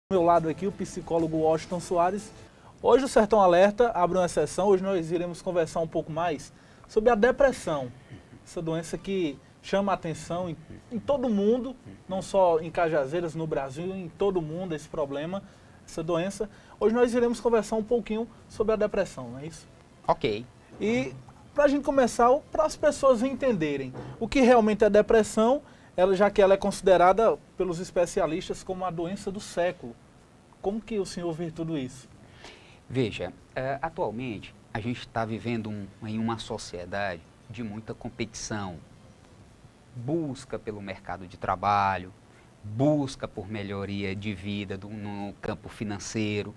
Ao meu lado aqui o psicólogo Washington Soares. Hoje o Sertão Alerta abre uma exceção, hoje nós iremos conversar um pouco mais sobre a depressão. Essa doença que chama a atenção em todo mundo, não só em Cajazeiras, no Brasil, em todo mundo esse problema, essa doença. Hoje nós iremos conversar um pouquinho sobre a depressão, não é isso? Ok. E para a gente começar, para as pessoas entenderem o que realmente é depressão, já que ela é considerada pelos especialistas como a doença do século. Como que o senhor vê tudo isso? Veja, atualmente a gente está vivendo em uma sociedade de muita competição, busca pelo mercado de trabalho, busca por melhoria de vida no campo financeiro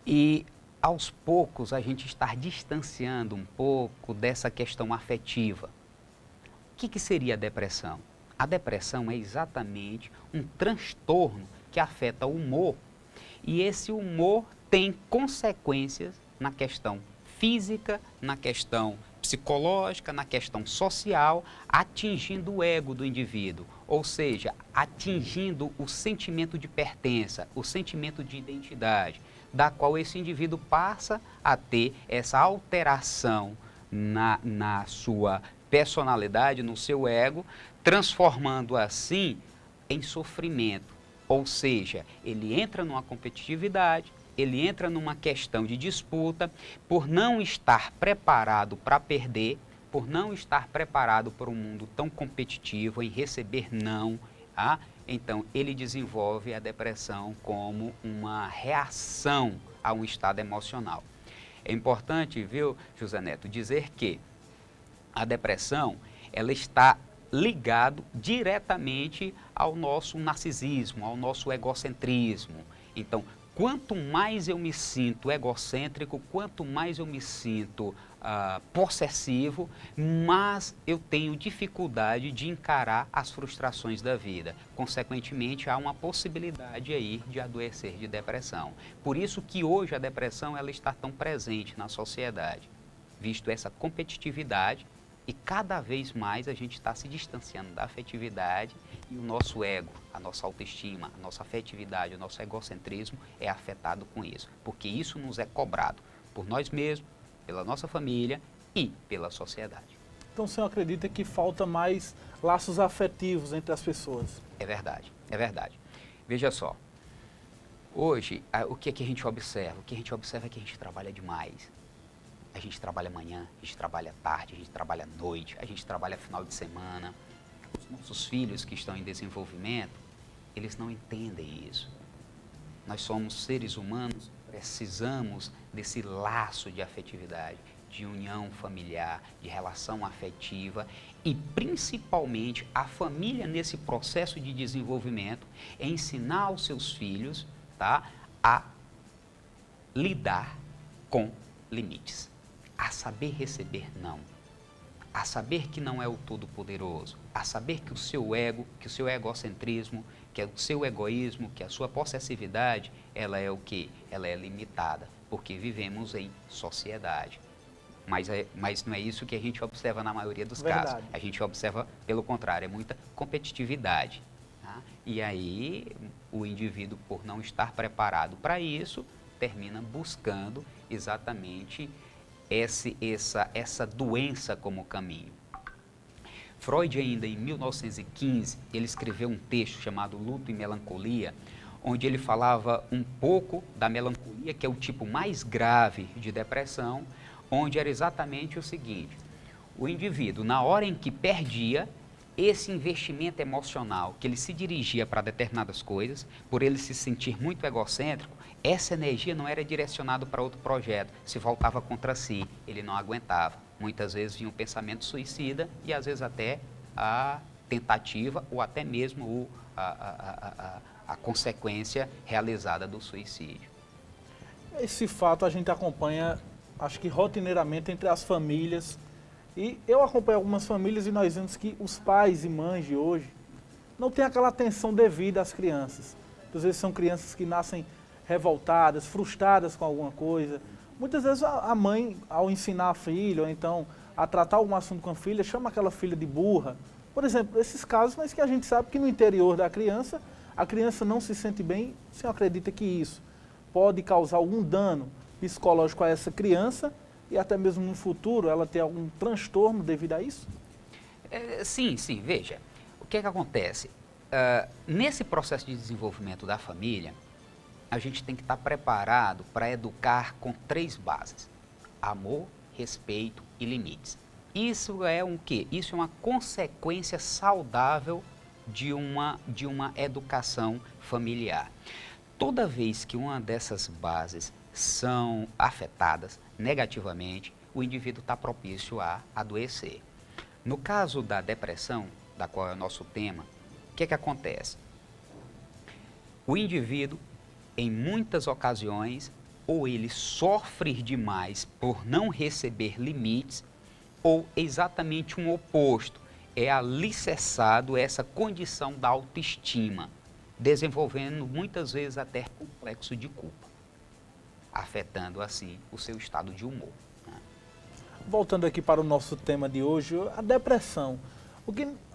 e aos poucos a gente está distanciando um pouco dessa questão afetiva. O que seria a depressão? A depressão é exatamente um transtorno que afeta o humor e esse humor tem consequências na questão física, na questão psicológica, na questão social, atingindo o ego do indivíduo, ou seja, atingindo o sentimento de pertença, o sentimento de identidade, da qual esse indivíduo passa a ter essa alteração na sua personalidade, no seu ego, transformando assim em sofrimento. Ou seja, ele entra numa competitividade, ele entra numa questão de disputa, por não estar preparado para perder, por não estar preparado para um mundo tão competitivo, em receber não, então ele desenvolve a depressão como uma reação a um estado emocional. É importante, viu, José Neto, dizer que a depressão, ela está ligado diretamente ao nosso narcisismo, ao nosso egocentrismo. Então, quanto mais eu me sinto egocêntrico, quanto mais eu me sinto possessivo, mais eu tenho dificuldade de encarar as frustrações da vida. Consequentemente, há uma possibilidade aí de adoecer de depressão. Por isso que hoje a depressão ela está tão presente na sociedade, visto essa competitividade. E cada vez mais a gente está se distanciando da afetividade e o nosso ego, a nossa autoestima, a nossa afetividade, o nosso egocentrismo é afetado com isso. Porque isso nos é cobrado por nós mesmos, pela nossa família e pela sociedade. Então o senhor acredita que falta mais laços afetivos entre as pessoas? É verdade, é verdade. Veja só, hoje o que é que a gente observa? O que a gente observa é que a gente trabalha demais. A gente trabalha manhã, a gente trabalha tarde, a gente trabalha noite, a gente trabalha final de semana. Os nossos filhos que estão em desenvolvimento, eles não entendem isso. Nós somos seres humanos, precisamos desse laço de afetividade, de união familiar, de relação afetiva e principalmente a família nesse processo de desenvolvimento é ensinar aos seus filhos, a lidar com limites. A saber receber não, a saber que não é o todo-poderoso, a saber que o seu ego, que o seu egocentrismo, que o seu egoísmo, que a sua possessividade, ela é o quê? Ela é limitada, porque vivemos em sociedade. Mas não é isso que a gente observa na maioria dos casos. A gente observa, pelo contrário, é muita competitividade. E aí, o indivíduo, por não estar preparado para isso, termina buscando exatamente essa doença como caminho. Freud, ainda em 1915, ele escreveu um texto chamado Luto e Melancolia, onde ele falava um pouco da melancolia, que é o tipo mais grave de depressão, onde era exatamente o seguinte: o indivíduo, na hora em que perdia esse investimento emocional, que ele se dirigia para determinadas coisas, por ele se sentir muito egocêntrico, essa energia não era direcionada para outro projeto, se voltava contra si, ele não aguentava. Muitas vezes vinha um pensamento suicida e às vezes até a tentativa ou até mesmo a consequência realizada do suicídio. Esse fato a gente acompanha, acho que rotineiramente entre as famílias. E eu acompanho algumas famílias e nós vemos que os pais e mães de hoje não têm aquela atenção devida às crianças. Às vezes são crianças que nascem revoltadas, frustradas com alguma coisa. Muitas vezes a mãe, ao ensinar a filha, ou então a tratar algum assunto com a filha, chama aquela filha de burra. Por exemplo, esses casos, mas que a gente sabe que no interior da criança, A criança não se sente bem, o senhor acredita que isso pode causar algum dano psicológico a essa criança e até mesmo no futuro ela ter algum transtorno devido a isso? Sim, sim, veja, o que é que acontece? Nesse processo de desenvolvimento da família, a gente tem que estar preparado para educar com 3 bases: amor, respeito e limites. Isso é um quê? Isso é uma consequência saudável de uma educação familiar. Toda vez que uma dessas bases são afetadas negativamente, o indivíduo está propício a adoecer. No caso da depressão, da qual é o nosso tema, o que é que acontece? O indivíduo, em muitas ocasiões, ou ele sofre demais por não receber limites, ou exatamente um oposto, é alicerçado essa condição da autoestima, desenvolvendo muitas vezes até complexo de culpa, afetando assim o seu estado de humor. Voltando aqui para o nosso tema de hoje, a depressão.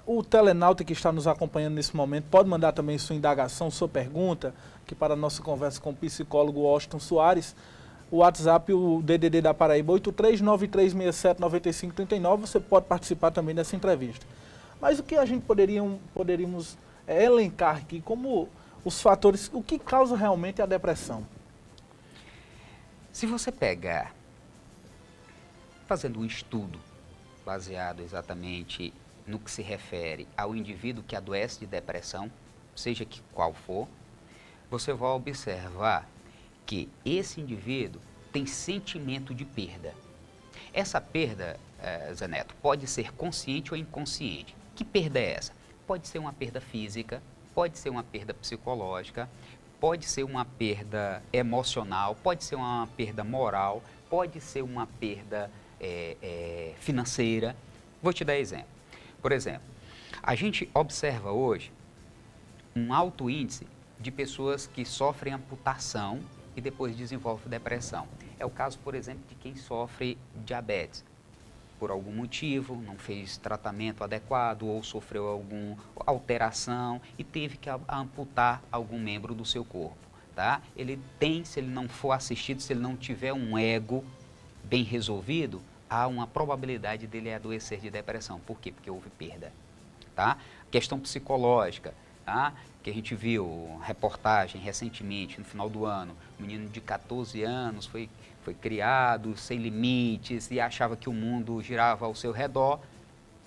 O telenauta que está nos acompanhando nesse momento pode mandar também sua indagação, sua pergunta, aqui para a nossa conversa com o psicólogo Washington Soares. O WhatsApp, o DDD da Paraíba, 8393679539, você pode participar também dessa entrevista. Mas o que a gente poderíamos elencar aqui como os fatores, o que causa realmente a depressão? Se você pegar, fazendo um estudo baseado exatamente no que se refere ao indivíduo que adoece de depressão, seja que qual for, você vai observar que esse indivíduo tem sentimento de perda. Essa perda, Zé Neto, pode ser consciente ou inconsciente. Que perda é essa? Pode ser uma perda física, pode ser uma perda psicológica, pode ser uma perda emocional, pode ser uma perda moral, pode ser uma perda financeira. Vou te dar exemplo. Por exemplo, a gente observa hoje um alto índice de pessoas que sofrem amputação e depois desenvolvem depressão. É o caso, por exemplo, de quem sofre diabetes. Por algum motivo, não fez tratamento adequado ou sofreu alguma alteração e teve que amputar algum membro do seu corpo. Tá? Ele tem, se ele não for assistido, se ele não tiver um ego bem resolvido, há uma probabilidade dele adoecer de depressão. Por quê? Porque houve perda. Tá? Questão psicológica, tá? Que a gente viu reportagem recentemente, no final do ano, um menino de 14 anos foi criado sem limites e achava que o mundo girava ao seu redor,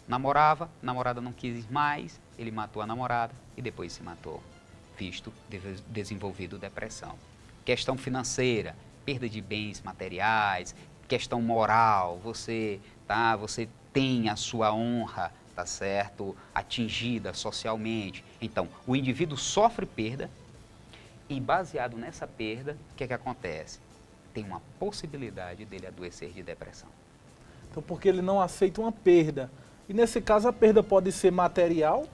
namorava, a namorada não quis mais, ele matou a namorada e depois se matou, visto desenvolvido depressão. Questão financeira, perda de bens materiais, questão moral, você tem a sua honra, tá certo, atingida socialmente. Então, o indivíduo sofre perda e baseado nessa perda, o que é que acontece? Tem uma possibilidade dele adoecer de depressão. Então, porque ele não aceita uma perda. E nesse caso a perda pode ser material,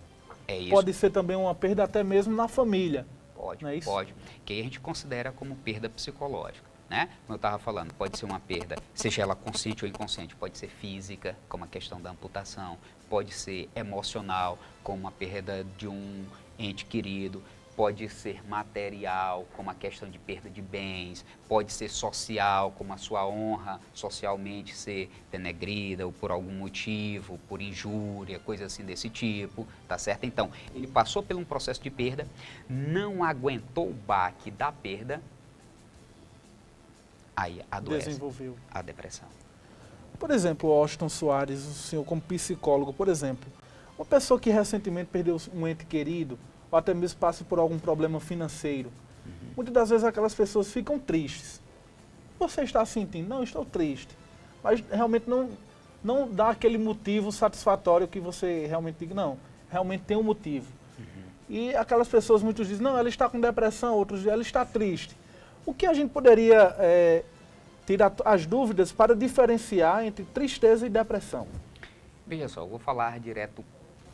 pode ser também uma perda até mesmo na família. Pode, não é isso? Pode. Que aí a gente considera como perda psicológica. Né? Como eu estava falando, pode ser uma perda, seja ela consciente ou inconsciente, pode ser física, como a questão da amputação, pode ser emocional, como a perda de um ente querido, pode ser material, como a questão de perda de bens, pode ser social, como a sua honra socialmente ser denegrida ou por algum motivo, por injúria, coisa assim desse tipo, tá certo? Então, ele passou por um processo de perda, não aguentou o baque da perda, aí adoece, desenvolveu a depressão. Por exemplo, Washington Soares, o senhor como psicólogo, por exemplo, uma pessoa que recentemente perdeu um ente querido, ou até mesmo passa por algum problema financeiro, muitas das vezes aquelas pessoas ficam tristes. Você está sentindo? Não, estou triste. Mas realmente não dá aquele motivo satisfatório que você realmente diga, não, realmente tem um motivo. E aquelas pessoas muitos dizem, não, ela está com depressão, outros dizem, ela está triste. O que a gente poderia tirar as dúvidas para diferenciar entre tristeza e depressão? Veja só, eu vou falar direto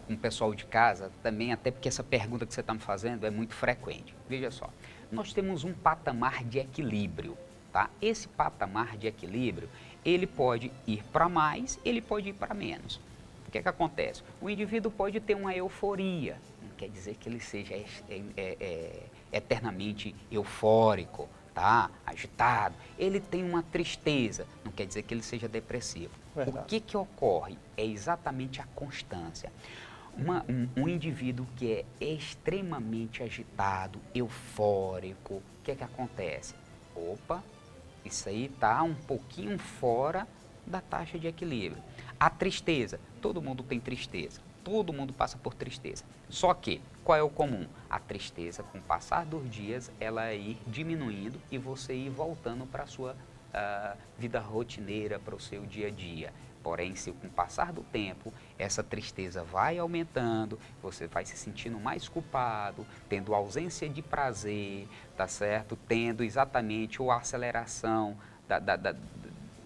com o pessoal de casa também, até porque essa pergunta que você está me fazendo é muito frequente. Veja só, nós temos um patamar de equilíbrio, tá? Esse patamar de equilíbrio, ele pode ir para mais, ele pode ir para menos. O que é que acontece? O indivíduo pode ter uma euforia, quer dizer que ele seja eternamente eufórico, tá? Agitado. Ele tem uma tristeza, não quer dizer que ele seja depressivo. Verdade. O que ocorre é exatamente a constância. Um indivíduo que é extremamente agitado, eufórico, o que acontece? Opa, isso aí está um pouquinho fora da taxa de equilíbrio. A tristeza, todo mundo tem tristeza, todo mundo passa por tristeza. Só que, qual é o comum? A tristeza, com o passar dos dias, ela ir diminuindo e você ir voltando para a sua vida rotineira, para o seu dia a dia. Porém, se com o passar do tempo, essa tristeza vai aumentando, você vai se sentindo mais culpado, tendo ausência de prazer, tá certo? Tendo exatamente a aceleração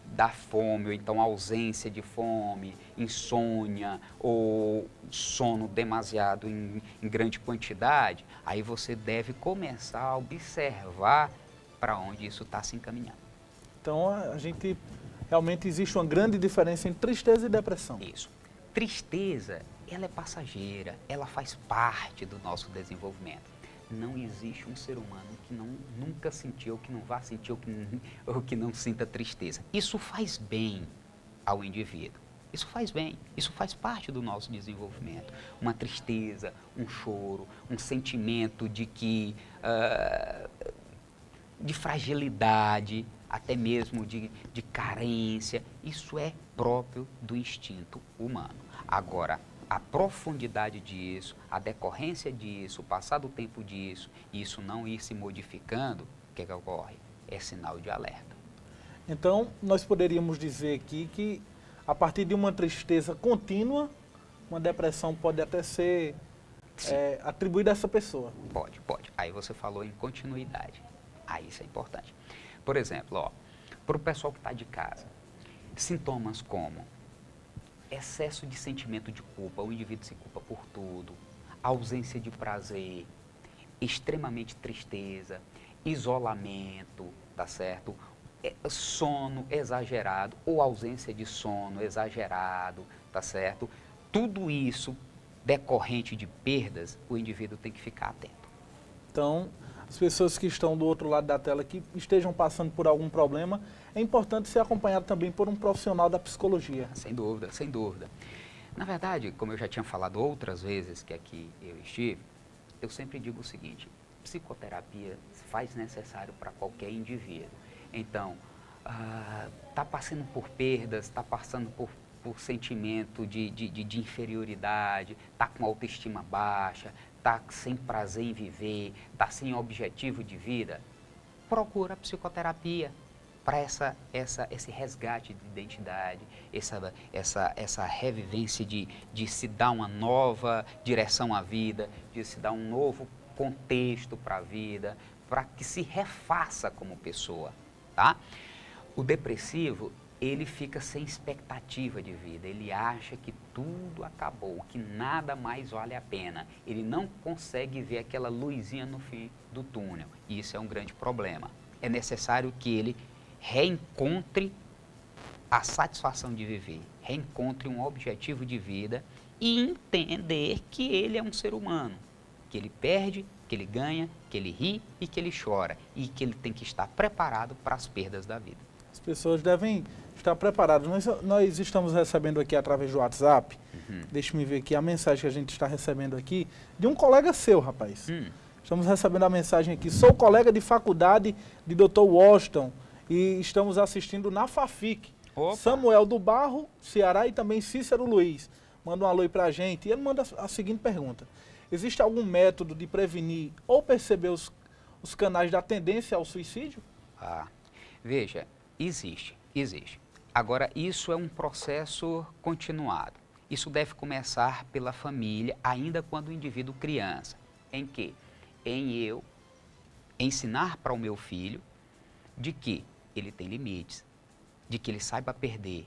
da fome, ou então ausência de fome, insônia, ou sono demasiado em grande quantidade, aí você deve começar a observar para onde isso está se encaminhando. Então, a gente... Realmente existe uma grande diferença entre tristeza e depressão. Isso. Tristeza, ela é passageira, ela faz parte do nosso desenvolvimento. Não existe um ser humano que nunca sentiu, ou que não vá sentir, ou que não sinta tristeza. Isso faz bem ao indivíduo. Isso faz bem, isso faz parte do nosso desenvolvimento. Uma tristeza, um choro, um sentimento de fragilidade, até mesmo de carência, isso é próprio do instinto humano. Agora, a profundidade disso, a decorrência disso, o passar do tempo disso, e isso não ir se modificando, o que ocorre? É sinal de alerta. Então, nós poderíamos dizer aqui que, a partir de uma tristeza contínua, uma depressão pode até ser atribuída a essa pessoa. Pode. Aí você falou em continuidade. Aí isso é importante. Por exemplo, para o pessoal que está de casa, sintomas como excesso de sentimento de culpa, o indivíduo se culpa por tudo, ausência de prazer, extremamente tristeza, isolamento, tá certo? Sono exagerado ou ausência de sono exagerado, tá certo? Tudo isso decorrente de perdas, o indivíduo tem que ficar atento. Então, as pessoas que estão do outro lado da tela, que estejam passando por algum problema, é importante ser acompanhado também por um profissional da psicologia. Sem dúvida, sem dúvida. Na verdade, como eu já tinha falado outras vezes que aqui eu estive, eu sempre digo o seguinte: psicoterapia faz necessário para qualquer indivíduo. Então, está passando por perdas, está passando por sentimento de inferioridade, está com autoestima baixa, está sem prazer em viver, está sem objetivo de vida, procura a psicoterapia para esse resgate de identidade, essa revivência de se dar uma nova direção à vida, de se dar um novo contexto para a vida, para que se refaça como pessoa, tá? O depressivo, ele fica sem expectativa de vida, ele acha que tudo acabou, que nada mais vale a pena. Ele não consegue ver aquela luzinha no fim do túnel, e isso é um grande problema. É necessário que ele reencontre a satisfação de viver, reencontre um objetivo de vida e entender que ele é um ser humano, que ele perde, que ele ganha, que ele ri e que ele chora, e que ele tem que estar preparado para as perdas da vida. As pessoas devem estar preparadas. Nós estamos recebendo aqui através do WhatsApp, deixa-me ver aqui a mensagem que a gente está recebendo aqui, de um colega seu, rapaz. Estamos recebendo a mensagem aqui: sou colega de faculdade de Dr. Washington e estamos assistindo na FAFIC. Opa. Samuel do Barro, Ceará, e também Cícero Luiz. Manda um alô aí pra gente. E ele manda a seguinte pergunta: existe algum método de prevenir ou perceber os canais da tendência ao suicídio? Veja, existe. Agora, isso é um processo continuado. Isso deve começar pela família, ainda quando o indivíduo criança. Em que? Em eu ensinar para o meu filho de que ele tem limites, de que ele saiba perder.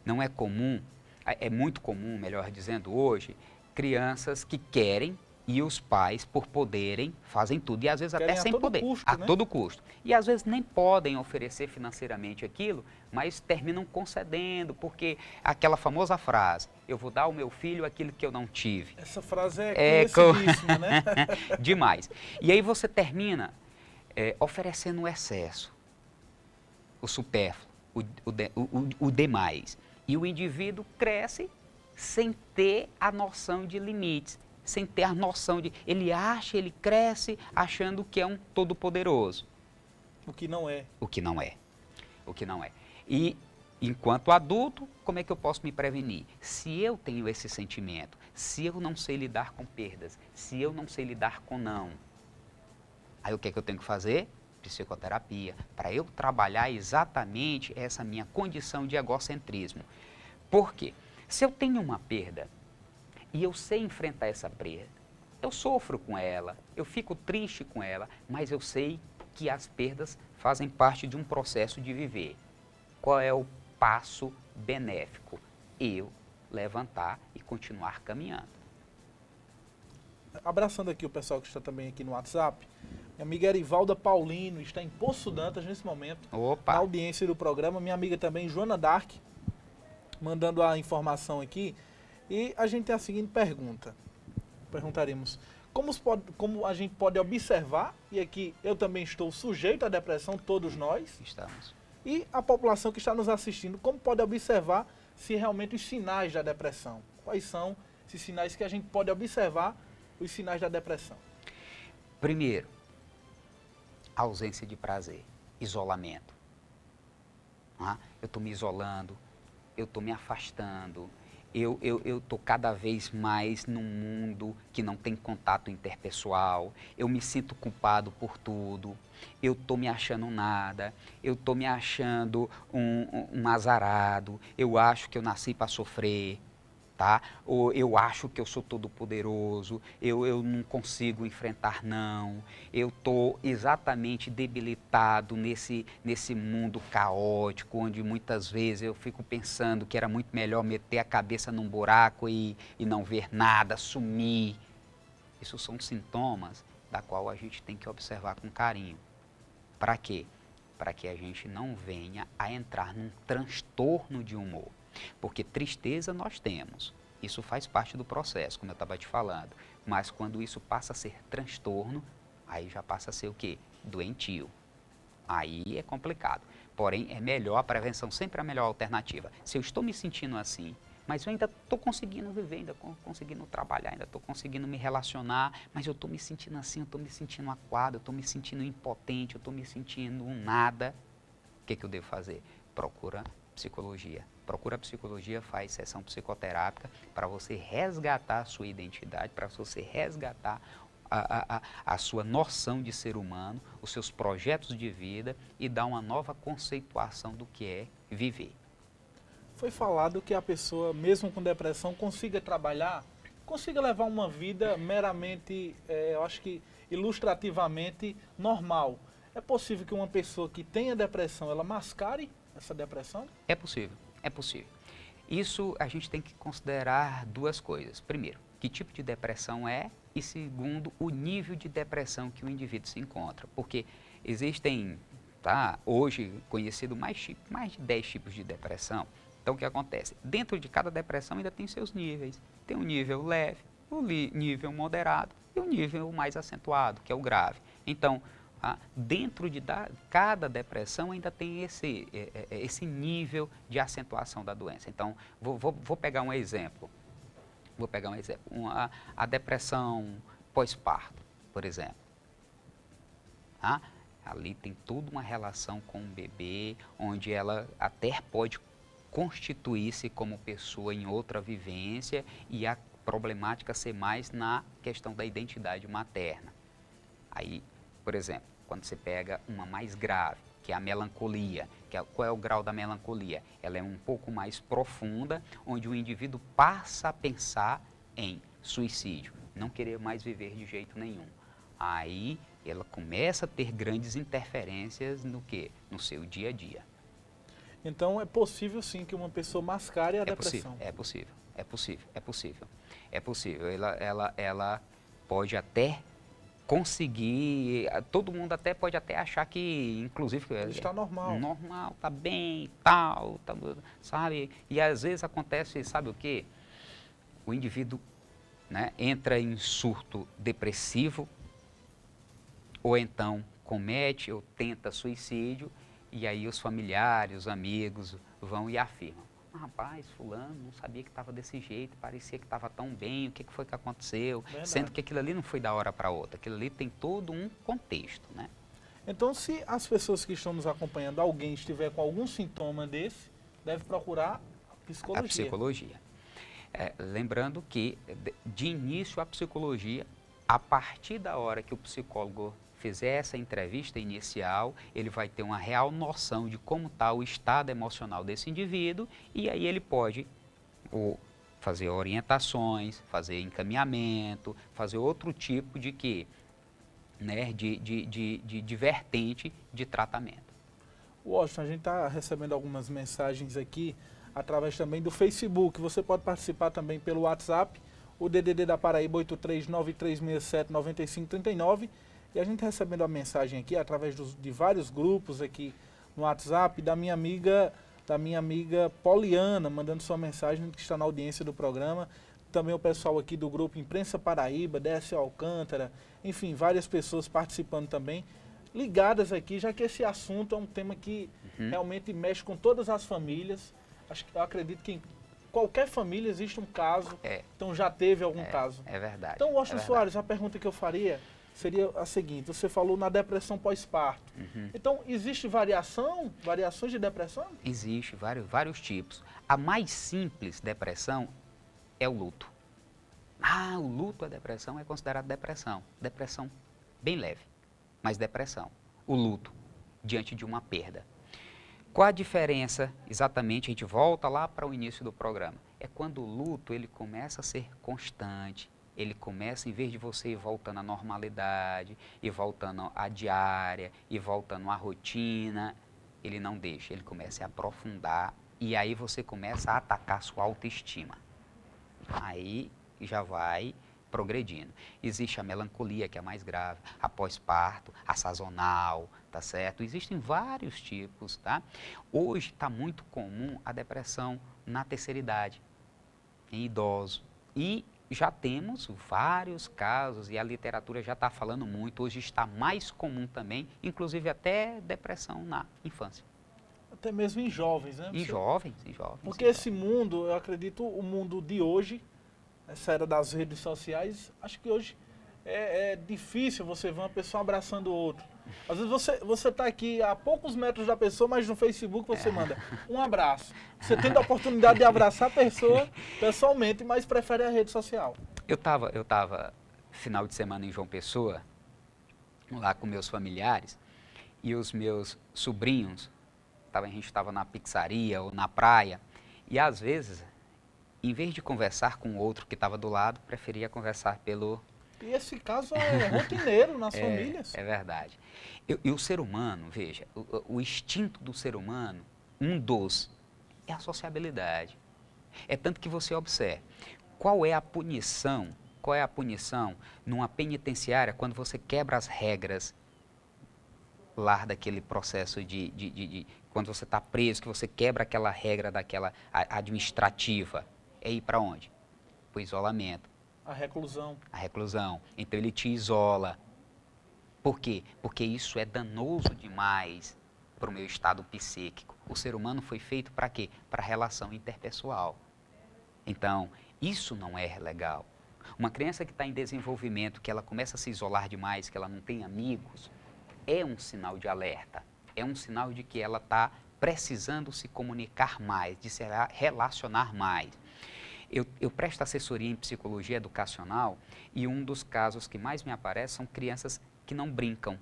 Não é comum, é muito comum, melhor dizendo, hoje, crianças que querem e os pais, por poderem, fazem tudo. E às vezes Querem até sem poder, a todo custo. E às vezes nem podem oferecer financeiramente aquilo, mas terminam concedendo, porque aquela famosa frase: eu vou dar ao meu filho aquilo que eu não tive. Essa frase é conhecidíssima, né? Demais. E aí você termina oferecendo o excesso, o supérfluo, o demais. E o indivíduo cresce sem ter a noção de limites, sem ter a noção de... Ele cresce achando que é um todo-poderoso. O que não é. O que não é. O que não é. E, enquanto adulto, como é que eu posso me prevenir? Se eu tenho esse sentimento, se eu não sei lidar com perdas, se eu não sei lidar com não, aí o que é que eu tenho que fazer? Psicoterapia, para eu trabalhar exatamente essa minha condição de egocentrismo. Por quê? Se eu tenho uma perda e eu sei enfrentar essa perda, eu sofro com ela, eu fico triste com ela, mas eu sei que as perdas fazem parte de um processo de viver. Qual é o passo benéfico? Eu levantar e continuar caminhando. Abraçando aqui o pessoal que está também aqui no WhatsApp, minha amiga Erivalda Paulino está em Poço Dantas nesse momento, Opa. na audiência do programa. Minha amiga também, Joana Dark, mandando a informação aqui. E a gente tem a seguinte pergunta. Perguntaremos, como a gente pode observar, e aqui eu também estou sujeito à depressão, todos nós. Estamos. E a população que está nos assistindo, como pode observar se realmente os sinais da depressão? Quais são esses sinais que a gente pode observar, os sinais da depressão? Primeiro, ausência de prazer, isolamento. Eu estou me isolando, eu estou me afastando, eu estou cada vez mais num mundo que não tem contato interpessoal, eu me sinto culpado por tudo, eu estou me achando nada, eu estou me achando um azarado, eu acho que eu nasci para sofrer, tá? Ou eu acho que eu sou todo poderoso, eu não consigo enfrentar não, eu estou exatamente debilitado nesse mundo caótico, onde muitas vezes eu fico pensando que era muito melhor meter a cabeça num buraco e não ver nada, sumir. Isso são sintomas da qual a gente tem que observar com carinho. Para quê? Para que a gente não venha a entrar num transtorno de humor. Porque tristeza nós temos, isso faz parte do processo, como eu estava te falando. Mas quando isso passa a ser transtorno, aí já passa a ser o quê? Doentio. Aí é complicado. Porém, é melhor, a prevenção sempre é a melhor alternativa. Se eu estou me sentindo assim, mas eu ainda estou conseguindo viver, ainda estou conseguindo trabalhar, ainda estou conseguindo me relacionar, mas eu estou me sentindo assim, eu estou me sentindo acuado, eu estou me sentindo impotente, eu estou me sentindo um nada, o que eu devo fazer? Procura psicologia. Procura psicologia, faz sessão psicoterápica para você resgatar a sua identidade, para você resgatar a sua noção de ser humano, os seus projetos de vida e dar uma nova conceituação do que é viver. Foi falado que a pessoa, mesmo com depressão, consiga trabalhar, consiga levar uma vida meramente, eu acho que ilustrativamente normal. É possível que uma pessoa que tenha depressão, ela mascare essa depressão? É possível, é possível. Isso a gente tem que considerar duas coisas. Primeiro, que tipo de depressão é e segundo, o nível de depressão que o indivíduo se encontra. Porque existem, hoje conhecido mais de 10 tipos de depressão. Então o que acontece? Dentro de cada depressão ainda tem seus níveis. Tem um nível leve, o nível moderado e o nível mais acentuado, que é o grave. Então, dentro de cada depressão ainda tem esse nível de acentuação da doença. Então, vou pegar um exemplo. A depressão pós-parto, por exemplo. Ali tem toda uma relação com o bebê, onde ela até pode constituir-se como pessoa em outra vivência e a problemática ser mais na questão da identidade materna. Aí, por exemplo, quando você pega uma mais grave, que é a melancolia, qual é o grau da melancolia? Ela é um pouco mais profunda, onde o indivíduo passa a pensar em suicídio, não querer mais viver de jeito nenhum. Aí ela começa a ter grandes interferências no quê? No seu dia a dia. Então é possível sim que uma pessoa mascare a depressão. É possível. Ela pode até conseguir, todo mundo até pode até achar que, inclusive, está normal. Normal, tá bem, tal, sabe? E às vezes acontece, sabe o quê? o indivíduo, né, entra em surto depressivo, ou então comete ou tenta suicídio, e aí os familiares, os amigos vão e afirmam: rapaz, fulano não sabia que estava desse jeito, parecia que estava tão bem, o que foi que aconteceu? Verdade. Sendo que aquilo ali não foi da hora para outra, aquilo ali tem todo um contexto, né? Então, se as pessoas que estão nos acompanhando, alguém estiver com algum sintoma desse, deve procurar a psicologia. A psicologia. Lembrando que, de início, a psicologia, a partir da hora que o psicólogo fizer essa entrevista inicial, ele vai ter uma real noção de como está o estado emocional desse indivíduo, e aí ele pode fazer orientações, fazer encaminhamento, fazer outro tipo de quê? Né, de vertente de tratamento. Washington, a gente está recebendo algumas mensagens aqui, através também do Facebook. Você pode participar também pelo WhatsApp, o DDD da Paraíba 8393679539. E a gente recebendo a mensagem aqui, através de vários grupos aqui no WhatsApp, da minha amiga Poliana, mandando sua mensagem, que está na audiência do programa. Também o pessoal aqui do grupo Imprensa Paraíba, Décio Alcântara, enfim, várias pessoas participando também, ligadas aqui, já que esse assunto é um tema que realmente mexe com todas as famílias. Eu acredito que em qualquer família existe um caso, então já teve algum caso. É verdade. Então, Washington Soares, a pergunta que eu faria seria a seguinte: você falou na depressão pós-parto. Então, existe variações de depressão? Existe vários tipos. A mais simples depressão é o luto. O luto, a depressão é considerado depressão. Depressão bem leve, mas depressão. O luto, diante de uma perda. Qual a diferença? Exatamente, a gente volta lá para o início do programa. É quando o luto ele começa a ser constante, ele começa, em vez de você ir voltando à normalidade, e voltando à diária, e voltando à rotina, ele não deixa, ele começa a aprofundar, e aí você começa a atacar sua autoestima. Aí já vai progredindo. Existe a melancolia, que é a mais grave, a pós-parto, a sazonal, tá certo? Existem vários tipos, tá? Hoje está muito comum a depressão na terceira idade, em idosos. E já temos vários casos, e a literatura já está falando muito, hoje está mais comum também, inclusive até depressão na infância. Até mesmo em jovens, né? Em jovens. Porque esse mundo, eu acredito, o mundo de hoje, essa era das redes sociais, acho que hoje é difícil você ver uma pessoa abraçando o outro. Às vezes você está aqui a poucos metros da pessoa, mas no Facebook você manda um abraço. Você tem a oportunidade de abraçar a pessoa pessoalmente, mas prefere a rede social. Eu tava final de semana em João Pessoa, lá com meus familiares, e os meus sobrinhos, a gente estava na pizzaria ou na praia, e às vezes, em vez de conversar com o outro que estava do lado, preferia conversar pelo... E esse caso é rotineiro nas famílias. É verdade. E o ser humano, veja, o instinto do ser humano, é a sociabilidade. É tanto que você observa, qual é a punição numa penitenciária quando você quebra as regras lá daquele processo quando você está preso, que você quebra aquela regra daquela administrativa, é ir para onde? Para o isolamento. A reclusão. A reclusão. Então ele te isola. Por quê? Porque isso é danoso demais para o meu estado psíquico. O ser humano foi feito para quê? Para relação interpessoal. Então, isso não é legal. Uma criança que está em desenvolvimento, que ela começa a se isolar demais, que ela não tem amigos, é um sinal de alerta. É um sinal de que ela está precisando se comunicar mais, de se relacionar mais. Eu presto assessoria em psicologia educacional e um dos casos que mais me aparece são crianças que não brincam,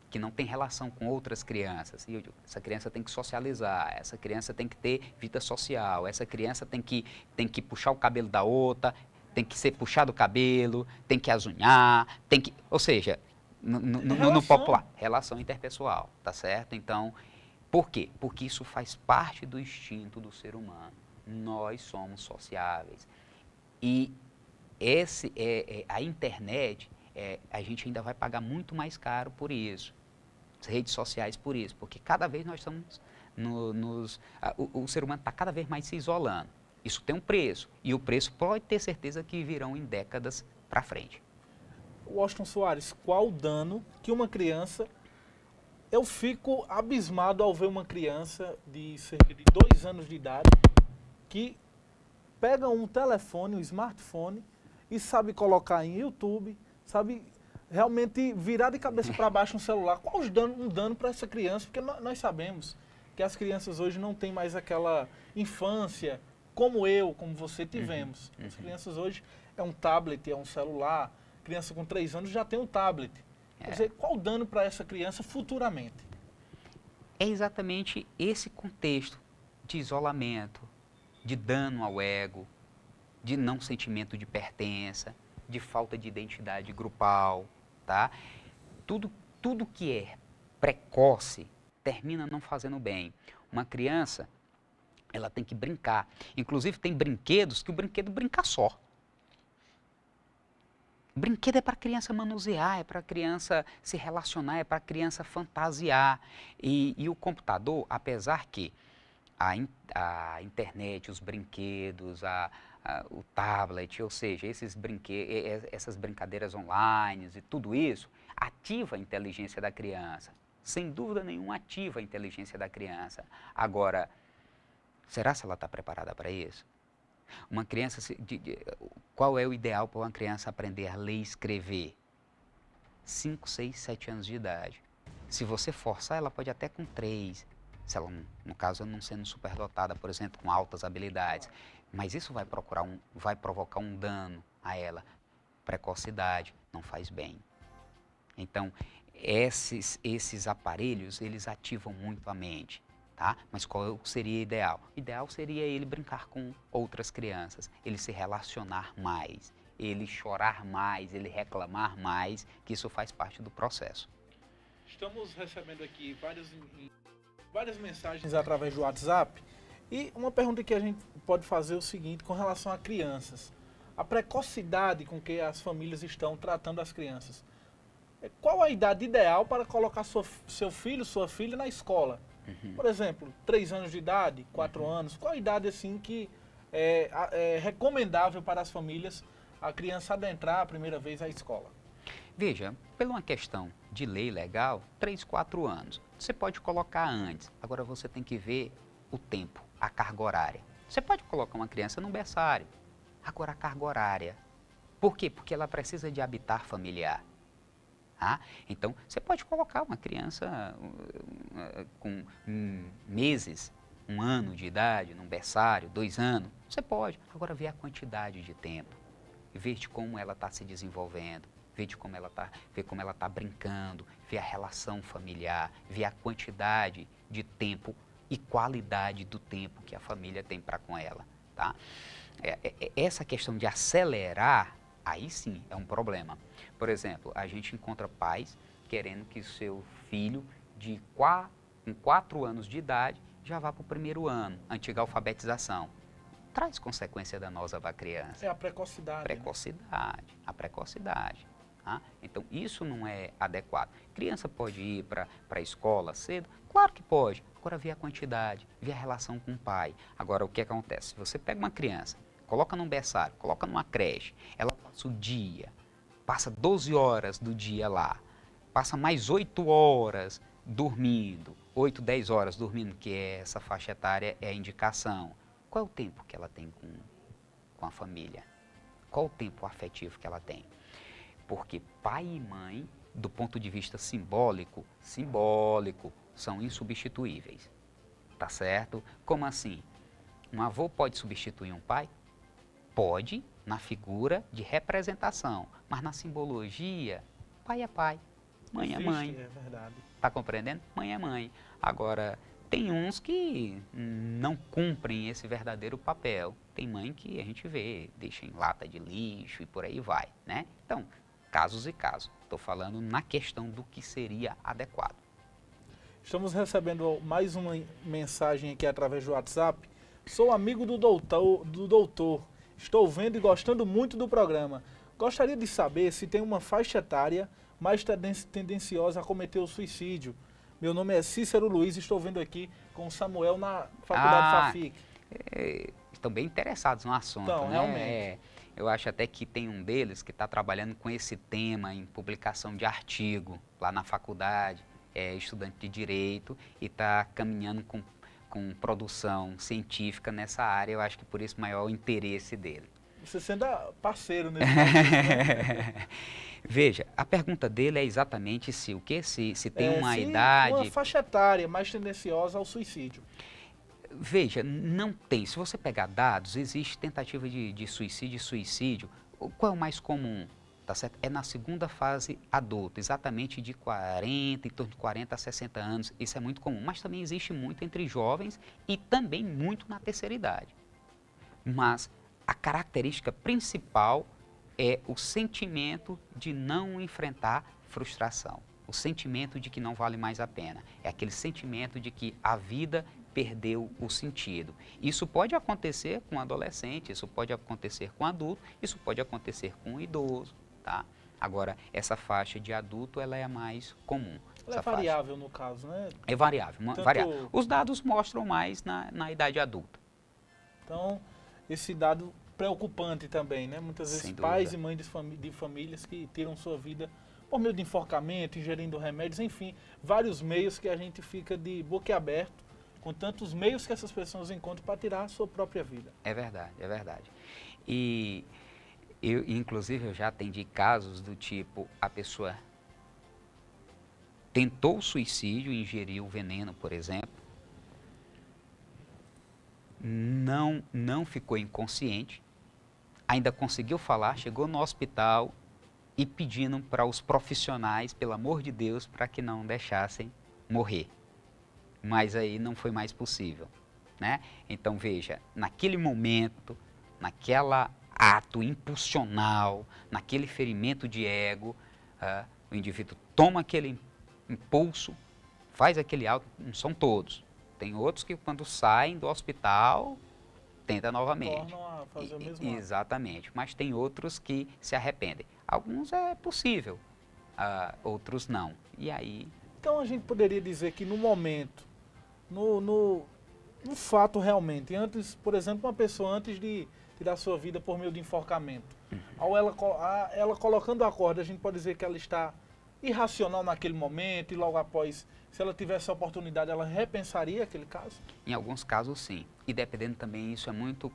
que não têm relação com outras crianças. E eu digo, essa criança tem que socializar, essa criança tem que ter vida social, essa criança tem que puxar o cabelo da outra, tem que ser puxado o cabelo, tem que azunhar, ou seja, no popular, relação interpessoal, tá certo? Então, por quê? Porque isso faz parte do instinto do ser humano. Nós somos sociáveis. E a internet, a gente ainda vai pagar muito mais caro por isso. As redes sociais por isso. Porque cada vez nós estamos o ser humano está cada vez mais se isolando. Isso tem um preço. E o preço pode ter certeza que virão em décadas para frente. Washington Soares, qual o dano que uma criança... Eu fico abismado ao ver uma criança de cerca de 2 anos de idade que pega um telefone, um smartphone e sabe colocar em YouTube, sabe realmente virar de cabeça para baixo um celular. Qual um dano para essa criança? Porque nós sabemos que as crianças hoje não têm mais aquela infância como eu, como você tivemos. As crianças hoje é um tablet, é um celular. Criança com 3 anos já tem um tablet. Quer dizer, qual o dano para essa criança futuramente? É exatamente esse contexto de isolamento, de dano ao ego, de não sentimento de pertença, de falta de identidade grupal, tá? Tudo que é precoce termina não fazendo bem. Uma criança, ela tem que brincar. Inclusive tem brinquedos que o brinquedo brinca só. Brinquedo é para a criança manusear, é para a criança se relacionar, é para a criança fantasiar. E o computador, apesar que a internet, os brinquedos, o tablet, ou seja, essas brincadeiras online e tudo isso, ativa a inteligência da criança. Sem dúvida nenhuma, ativa a inteligência da criança. Agora, será que ela está preparada para isso? Uma criança, qual é o ideal para uma criança aprender a ler e escrever? 5, 6, 7 anos de idade. Se você forçar, ela pode até com 3, se ela, no caso, não sendo superdotada, por exemplo, com altas habilidades. Mas isso vai provocar um dano a ela. Precocidade não faz bem. Então, esses aparelhos, eles ativam muito a mente. Tá? Mas qual seria ideal? Ideal seria ele brincar com outras crianças, ele se relacionar mais, ele chorar mais, ele reclamar mais, que isso faz parte do processo. Estamos recebendo aqui várias mensagens através do WhatsApp e uma pergunta que a gente pode fazer é o seguinte, com relação a crianças. A precocidade com que as famílias estão tratando as crianças. Qual a idade ideal para colocar seu filho, sua filha na escola? Por exemplo, 3 anos de idade, 4 anos, qual a idade assim que é recomendável para as famílias a criança adentrar a primeira vez à escola? Veja, por uma questão de lei legal, 3, 4 anos. Você pode colocar antes, agora você tem que ver o tempo, a carga horária. Você pode colocar uma criança no berçário, agora a carga horária. Por quê? Porque ela precisa de habitat familiar. Então, você pode colocar uma criança com meses, 1 ano de idade, num berçário, 2 anos, você pode. Agora, ver a quantidade de tempo, ver de como ela está se desenvolvendo, ver como ela está brincando, ver a relação familiar, ver a quantidade de tempo e qualidade do tempo que a família tem para com ela. Tá? Essa questão de acelerar, aí sim é um problema. Por exemplo, a gente encontra pais querendo que o seu filho com 4 anos de idade já vá para o 1º ano, antiga alfabetização. Traz consequência danosa para a criança. É a precocidade. Precocidade, a precocidade. Tá? Então, isso não é adequado. Criança pode ir para a escola cedo? Claro que pode. Agora, ver a quantidade, ver a relação com o pai. Agora, o que acontece? Se você pega uma criança, coloca num berçário, coloca numa creche, ela passa o dia, passa 12 horas do dia lá, passa mais 8 horas dormindo, 8, 10 horas dormindo, que é essa faixa etária é a indicação. Qual é o tempo que ela tem com a família? Qual o tempo afetivo que ela tem? Porque pai e mãe, do ponto de vista simbólico, são insubstituíveis. Tá certo? Como assim? Um avô pode substituir um pai? Pode, na figura de representação, mas na simbologia, pai é pai, mãe é mãe. É verdade. Tá compreendendo? Mãe é mãe. Agora, tem uns que não cumprem esse verdadeiro papel. Tem mãe que a gente vê, deixa em lata de lixo e por aí vai, né? Então, casos e casos. Estou falando na questão do que seria adequado. Estamos recebendo mais uma mensagem aqui através do WhatsApp. Sou amigo do doutor. Estou vendo e gostando muito do programa. Gostaria de saber se tem uma faixa etária mais tendenciosa a cometer o suicídio. Meu nome é Cícero Luiz e estou vendo aqui com o Samuel na Faculdade FAFIC. estão bem interessados no assunto, Então, né? realmente. Eu acho até que tem um deles que está trabalhando com esse tema em publicação de artigo lá na faculdade, é estudante de Direito e está caminhando com produção científica nessa área. Eu acho que por isso maior o interesse dele. Você sendo parceiro nesse momento, né? Veja, a pergunta dele é exatamente se o quê? Se tem uma Se idade... uma faixa etária mais tendenciosa ao suicídio. Veja, não tem. Se você pegar dados, existe tentativa de suicídio e suicídio. Qual é o mais comum? Tá certo? É na segunda fase adulta, exatamente de 40, em torno de 40 a 60 anos. Isso é muito comum, mas também existe muito entre jovens e também muito na terceira idade. Mas a característica principal é o sentimento de não enfrentar frustração. O sentimento de que não vale mais a pena. É aquele sentimento de que a vida perdeu o sentido. Isso pode acontecer com adolescente, isso pode acontecer com adulto, isso pode acontecer com idoso, tá? Agora, essa faixa de adulto, ela é a mais comum. Ela é variável no caso, né? É variável, Tanto... variável. Os dados mostram mais na idade adulta. Então, esse dado preocupante também, né? Muitas vezes pais e mães de famílias que tiram sua vida por meio de enforcamento, ingerindo remédios, enfim, vários meios que a gente fica de boquiaberto com tantos meios que essas pessoas encontram para tirar a sua própria vida. É verdade, é verdade. E inclusive, eu já atendi casos do tipo, a pessoa tentou o suicídio, ingeriu veneno, por exemplo, não ficou inconsciente, ainda conseguiu falar, chegou no hospital e pedindo para os profissionais, pelo amor de Deus, para que não deixassem morrer. Mas aí não foi mais possível, né? Então, veja, naquele momento, naquela ato impulsional, naquele ferimento de ego, o indivíduo toma aquele impulso, faz aquele ato, não são todos. Tem outros que quando saem do hospital, tenta novamente. Tornam a fazer o mesmo ato. Exatamente, mas tem outros que se arrependem. Alguns é possível, outros não. E aí... Então a gente poderia dizer que no momento, no fato realmente, antes, por exemplo, uma pessoa antes de tirar sua vida por meio de enforcamento, ao ela colocando a corda, a gente pode dizer que ela está irracional naquele momento e logo após, se ela tivesse a oportunidade, ela repensaria aquele caso? Em alguns casos, sim. E dependendo também, isso é muito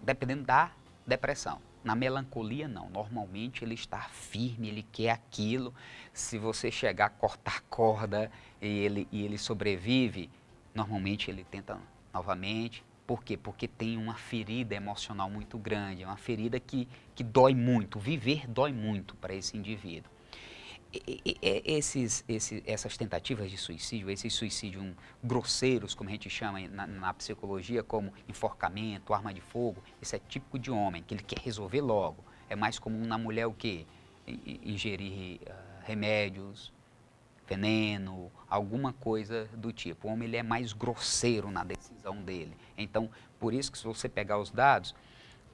dependendo da depressão. Na melancolia, não. Normalmente ele está firme, ele quer aquilo. Se você chegar a cortar a corda e ele sobrevive, normalmente ele tenta novamente. Por quê? Porque tem uma ferida emocional muito grande, é uma ferida que dói muito. Viver dói muito para esse indivíduo. Essas tentativas de suicídio, esses suicídios grosseiros, como a gente chama na psicologia, como enforcamento, arma de fogo, isso é típico de homem, que ele quer resolver logo. É mais comum na mulher o quê? Ingerir remédios, veneno, alguma coisa do tipo. O homem ele é mais grosseiro na decisão dele. Então, por isso que se você pegar os dados,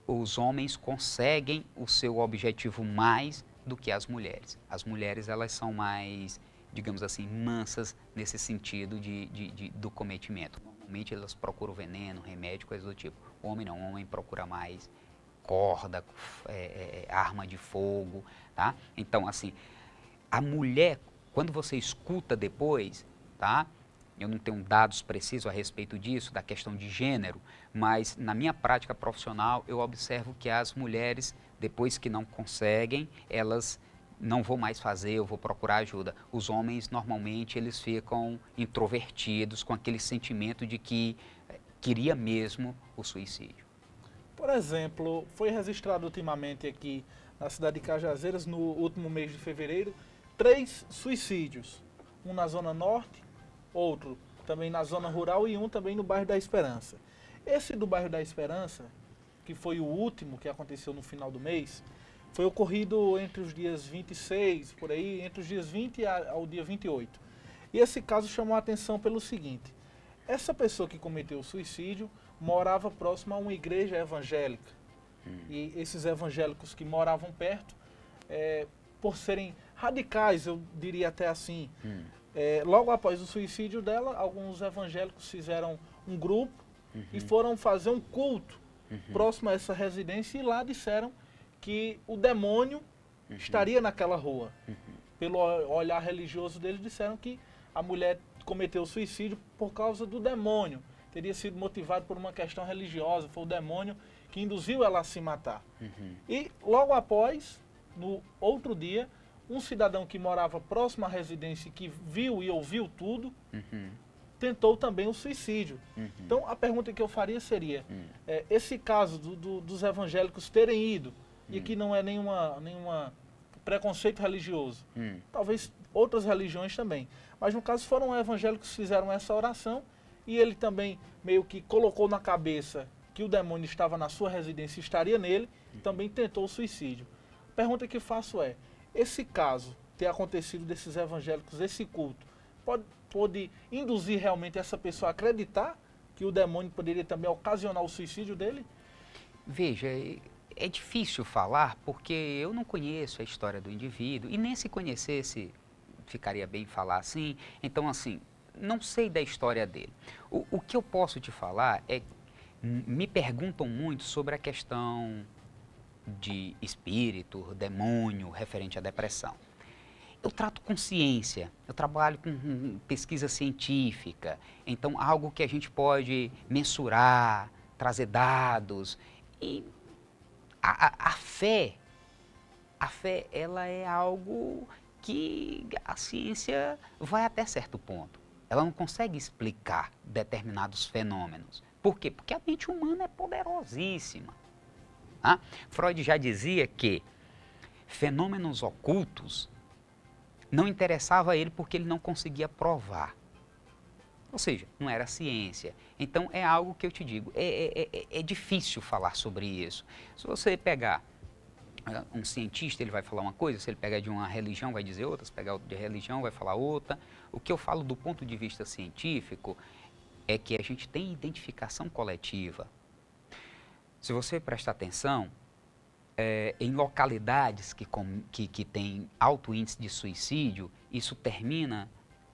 os homens conseguem o seu objetivo mais do que as mulheres. As mulheres, elas são mais, digamos assim, mansas nesse sentido do cometimento. Normalmente elas procuram veneno, remédio, coisas do tipo. O homem não, o homem procura mais corda, arma de fogo, tá? Então, assim, a mulher, quando você escuta depois, tá? Eu não tenho dados precisos a respeito disso, da questão de gênero, mas na minha prática profissional eu observo que as mulheres, depois que não conseguem, elas não vão mais fazer, eu vou procurar ajuda. Os homens, normalmente, eles ficam introvertidos com aquele sentimento de que queria mesmo o suicídio. Por exemplo, foi registrado ultimamente aqui na cidade de Cajazeiras, no último mês de fevereiro, 3 suicídios. Um na Zona Norte, outro também na zona rural e um também no bairro da Esperança. Esse do bairro da Esperança, que foi o último que aconteceu no final do mês, foi ocorrido entre os dias 26, por aí, entre os dias 20 ao dia 28. E esse caso chamou a atenção pelo seguinte: essa pessoa que cometeu o suicídio morava próximo a uma igreja evangélica. E esses evangélicos que moravam perto, por serem radicais, eu diria até assim, logo após o suicídio dela, alguns evangélicos fizeram um grupo e foram fazer um culto próximo a essa residência, e lá disseram que o demônio estaria naquela rua. Pelo olhar religioso deles, disseram que a mulher cometeu suicídio por causa do demônio. Teria sido motivado por uma questão religiosa, foi o demônio que induziu ela a se matar. E logo após, no outro dia, um cidadão que morava próximo à residência, que viu e ouviu tudo, tentou também o suicídio. Então, a pergunta que eu faria seria, esse caso dos evangélicos terem ido, e aqui não é nenhuma preconceito religioso, talvez outras religiões também, mas no caso foram evangélicos que fizeram essa oração, e ele também meio que colocou na cabeça que o demônio estava na sua residência e estaria nele, também tentou o suicídio. A pergunta que faço é, esse caso ter acontecido desses evangélicos, esse culto, pode induzir realmente essa pessoa a acreditar que o demônio poderia também ocasionar o suicídio dele? Veja, é difícil falar porque eu não conheço a história do indivíduo, e nem se conhecesse ficaria bem falar assim. Então, assim, não sei da história dele. O que eu posso te falar é, me perguntam muito sobre a questão de espírito, demônio, referente à depressão. Eu trato com ciência, eu trabalho com pesquisa científica, então algo que a gente pode mensurar, trazer dados. E a fé, ela é algo que a ciência vai até certo ponto. Ela não consegue explicar determinados fenômenos. Por quê? Porque a mente humana é poderosíssima. Freud já dizia que fenômenos ocultos não interessava a ele porque ele não conseguia provar. Ou seja, não era ciência. Então é algo que eu te digo, é difícil falar sobre isso. Se você pegar um cientista, ele vai falar uma coisa, se ele pegar de uma religião vai dizer outra, se pegar outro de religião vai falar outra. O que eu falo do ponto de vista científico é que a gente tem identificação coletiva. Se você prestar atenção, em localidades que têm alto índice de suicídio, isso termina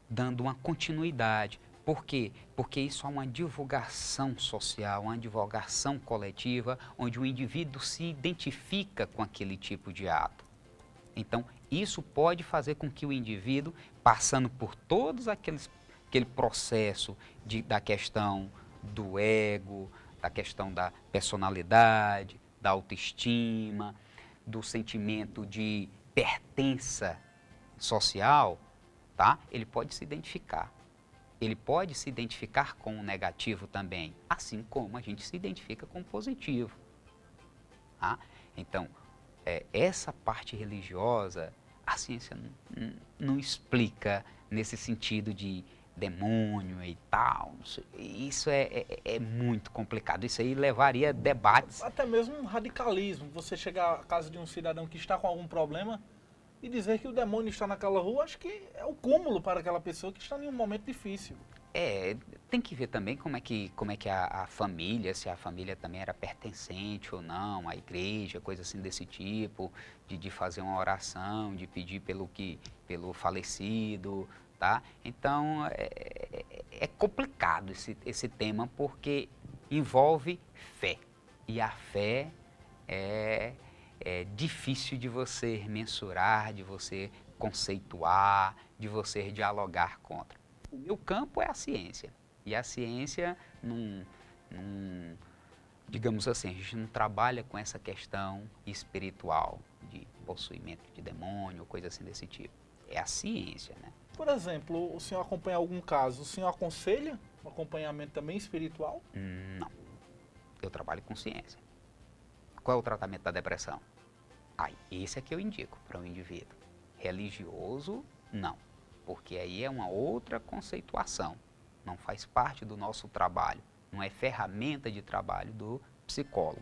dando uma continuidade. Por quê? Porque isso é uma divulgação social, uma divulgação coletiva, onde o indivíduo se identifica com aquele tipo de ato. Então, isso pode fazer com que o indivíduo, passando por todos aquele processo da questão do ego, da questão da personalidade, da autoestima, do sentimento de pertença social, tá? Ele pode se identificar. Ele pode se identificar com o negativo também, assim como a gente se identifica com o positivo. Tá? Então, essa parte religiosa, a ciência não explica nesse sentido de demônio e tal. Isso é muito complicado. Isso aí levaria debates. Até mesmo um radicalismo. Você chegar à casa de um cidadão que está com algum problema e dizer que o demônio está naquela rua, acho que é o cúmulo para aquela pessoa que está em um momento difícil. Tem que ver também como é que a família, se a família também era pertencente ou não, à igreja, coisa assim desse tipo, de fazer uma oração, de pedir pelo falecido, tá? Então, é complicado esse tema porque envolve fé. E a fé é difícil de você mensurar, de você conceituar, de você dialogar contra. O meu campo é a ciência. E a ciência, digamos assim, a gente não trabalha com essa questão espiritual, de possuimento de demônio, coisa assim desse tipo. É a ciência, né? Por exemplo, o senhor acompanha algum caso, o senhor aconselha um acompanhamento também espiritual? Não. Eu trabalho com ciência. Qual é o tratamento da depressão? Esse é que eu indico para o indivíduo. Religioso, não. Porque aí é uma outra conceituação. Não faz parte do nosso trabalho. Não é ferramenta de trabalho do psicólogo.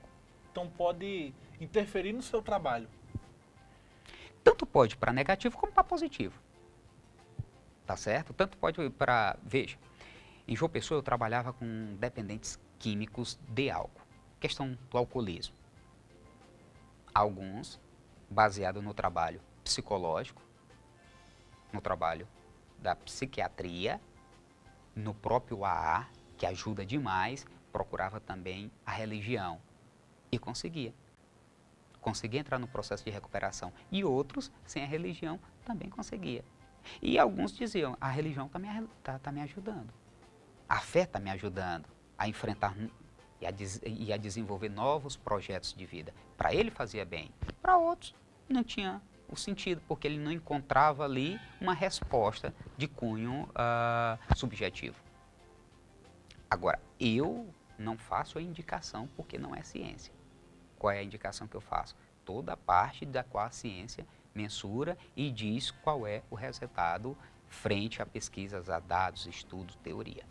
Então pode interferir no seu trabalho? Tanto pode para negativo como para positivo. Tá certo? Tanto pode para... Veja, em João Pessoa eu trabalhava com dependentes químicos de álcool. Questão do alcoolismo. Alguns baseado no trabalho psicológico, no trabalho da psiquiatria, no próprio AA, que ajuda demais, procurava também a religião. E conseguia. Conseguia entrar no processo de recuperação. E outros, sem a religião, também conseguia. E alguns diziam, a religião está me ajudando. A fé está me ajudando a enfrentar e a desenvolver novos projetos de vida. Para ele fazia bem. Para outros, não tinha o sentido, porque ele não encontrava ali uma resposta de cunho subjetivo. Agora, eu não faço a indicação porque não é ciência. Qual é a indicação que eu faço? Toda a parte da qual a ciência mensura e diz qual é o resultado frente a pesquisas, a dados, estudos, teoria.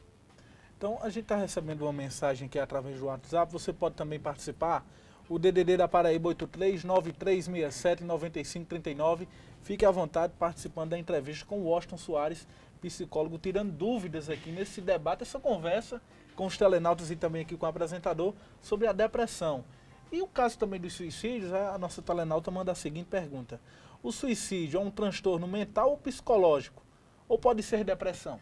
Então, a gente está recebendo uma mensagem aqui através do WhatsApp, você pode também participar. O DDD da Paraíba 83-9367-9539. Fique à vontade participando da entrevista com o Washington Soares, psicólogo, tirando dúvidas aqui nesse debate, essa conversa com os telenautas e também aqui com o apresentador sobre a depressão. E o caso também dos suicídios, a nossa telenauta manda a seguinte pergunta. O suicídio é um transtorno mental ou psicológico? Ou pode ser depressão?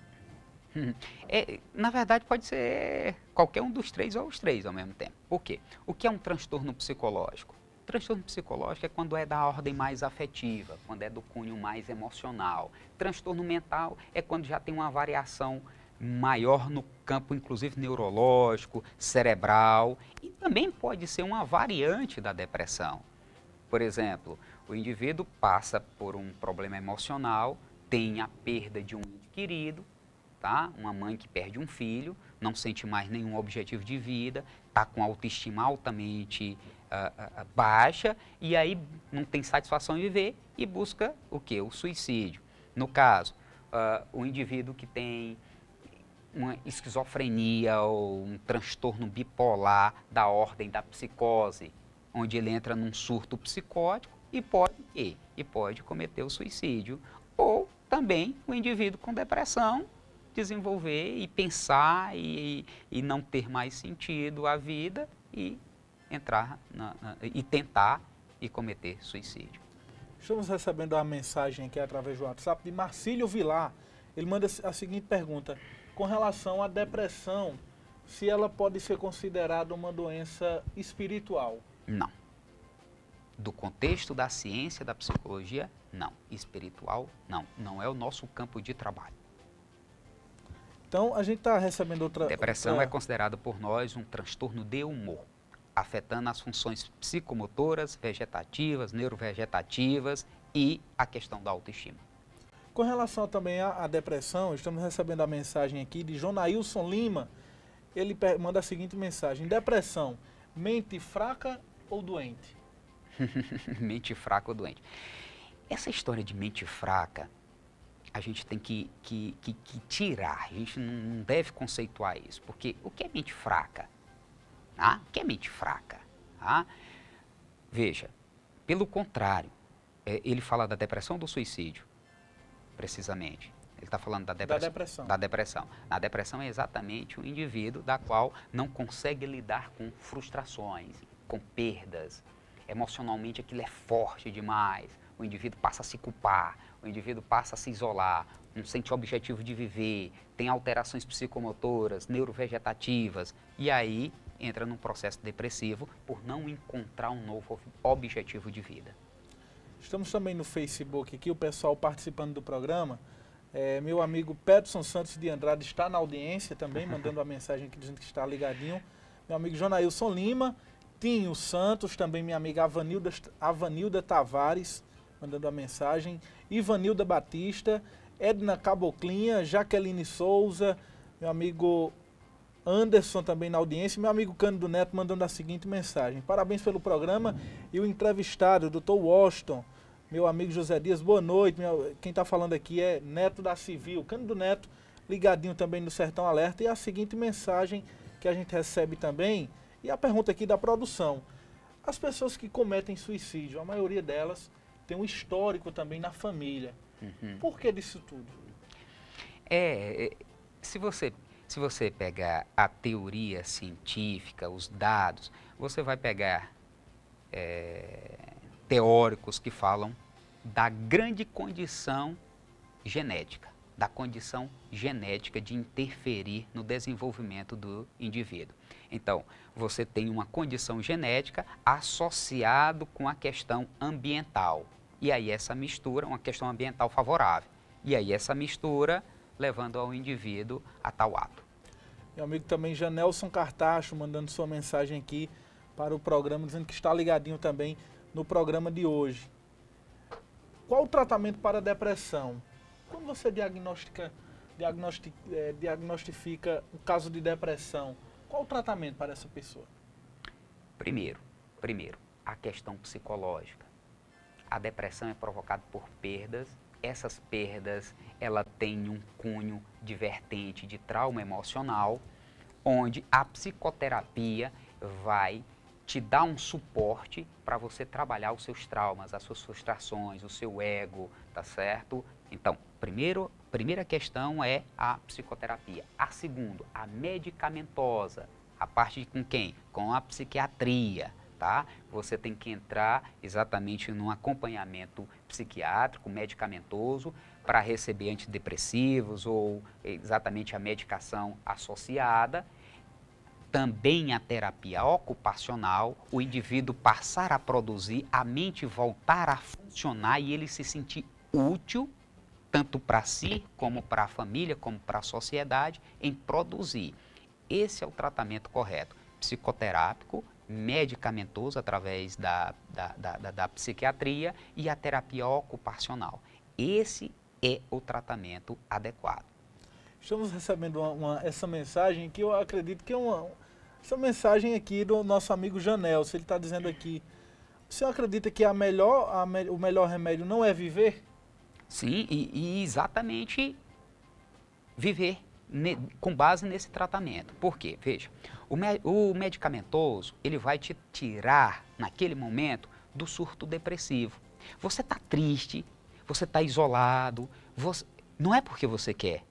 Na verdade, pode ser qualquer um dos três ou os três ao mesmo tempo. Por quê? O que é um transtorno psicológico? O transtorno psicológico é quando é da ordem mais afetiva, quando é do cunho mais emocional. Transtorno mental é quando já tem uma variação maior no campo, inclusive neurológico, cerebral, e também pode ser uma variante da depressão. Por exemplo, o indivíduo passa por um problema emocional, tem a perda de um ente querido, tá? Uma mãe que perde um filho, não sente mais nenhum objetivo de vida, está com autoestima altamente baixa e aí não tem satisfação em viver e busca o quê? O suicídio. No caso, o indivíduo que tem uma esquizofrenia ou um transtorno bipolar da ordem da psicose, onde ele entra num surto psicótico e pode cometer o suicídio. Ou também o indivíduo com depressão desenvolver e pensar e não ter mais sentido a vida e entrar e tentar e cometer suicídio. Estamos recebendo uma mensagem aqui através do WhatsApp de Marcílio Vilar. Ele manda a seguinte pergunta. Com relação à depressão, se ela pode ser considerada uma doença espiritual? Não. Do contexto da ciência, da psicologia, não. Espiritual, não. Não é o nosso campo de trabalho. Então, a gente está recebendo outra... Depressão é considerada por nós um transtorno de humor, afetando as funções psicomotoras, vegetativas, neurovegetativas e a questão da autoestima. Com relação também à depressão, estamos recebendo a mensagem aqui de Jonailson Lima. Ele manda a seguinte mensagem. Depressão, mente fraca ou doente? Mente fraca ou doente. Essa história de mente fraca, a gente tem que tirar, a gente não deve conceituar isso. Porque o que é mente fraca? O que é mente fraca? Veja, pelo contrário, ele fala da depressão ou do suicídio? Precisamente. Ele está falando da depressão. Da depressão. A depressão é exatamente o indivíduo da qual não consegue lidar com frustrações, com perdas. Emocionalmente aquilo é forte demais. O indivíduo passa a se culpar, o indivíduo passa a se isolar, não sente objetivo de viver, tem alterações psicomotoras, neurovegetativas, e aí entra num processo depressivo por não encontrar um novo objetivo de vida. Estamos também no Facebook aqui, o pessoal participando do programa. Meu amigo Peterson Santos de Andrade está na audiência também, mandando uma mensagem aqui dizendo que está ligadinho. Meu amigo Jonailson Lima, Tinho Santos, também minha amiga Avanilda Tavares, mandando a mensagem. Ivanilda Batista, Edna Caboclinha, Jaqueline Souza, meu amigo Anderson também na audiência, meu amigo Cândido Neto mandando a seguinte mensagem. Parabéns pelo programa e o entrevistado, o Dr. Washington, meu amigo José Dias, boa noite. Quem está falando aqui é Neto da Civil, Cândido Neto, ligadinho também no Sertão Alerta. E a seguinte mensagem que a gente recebe também, e a pergunta aqui da produção. As pessoas que cometem suicídio, a maioria delas tem um histórico também na família. Por que disso tudo? Se você pegar a teoria científica, os dados, você vai pegar teóricos que falam da grande condição genética. da condição genética de interferir no desenvolvimento do indivíduo. Então, você tem uma condição genética associado com a questão ambiental. E aí essa mistura, uma questão ambiental favorável. E aí essa mistura levando ao indivíduo a tal ato. Meu amigo também, Janelson Cartacho, mandando sua mensagem aqui para o programa, dizendo que está ligadinho também no programa de hoje. Qual o tratamento para a depressão? Quando você diagnostifica o caso de depressão, qual o tratamento para essa pessoa? Primeiro, a questão psicológica. A depressão é provocada por perdas. Essas perdas, ela tem um cunho de vertente de trauma emocional, onde a psicoterapia vai te dar um suporte para você trabalhar os seus traumas, as suas frustrações, o seu ego, tá certo? Então, primeira questão é a psicoterapia. A segunda, a medicamentosa. A parte com quem? Com a psiquiatria, tá? Você tem que entrar exatamente num acompanhamento psiquiátrico, medicamentoso, para receber antidepressivos ou exatamente a medicação associada. Também a terapia ocupacional, o indivíduo passar a produzir, a mente voltar a funcionar e ele se sentir útil, tanto para si, como para a família, como para a sociedade, em produzir. Esse é o tratamento correto, psicoterápico, medicamentoso através da psiquiatria e a terapia ocupacional. Esse é o tratamento adequado. Estamos recebendo essa mensagem que eu acredito que é essa mensagem aqui do nosso amigo Janelson. Ele está dizendo aqui, o senhor acredita que o melhor remédio não é viver? Sim, e exatamente viver com base nesse tratamento. Por quê? Veja, o medicamentoso, ele vai te tirar, naquele momento, do surto depressivo. Você está triste, você está isolado, não é porque você quer.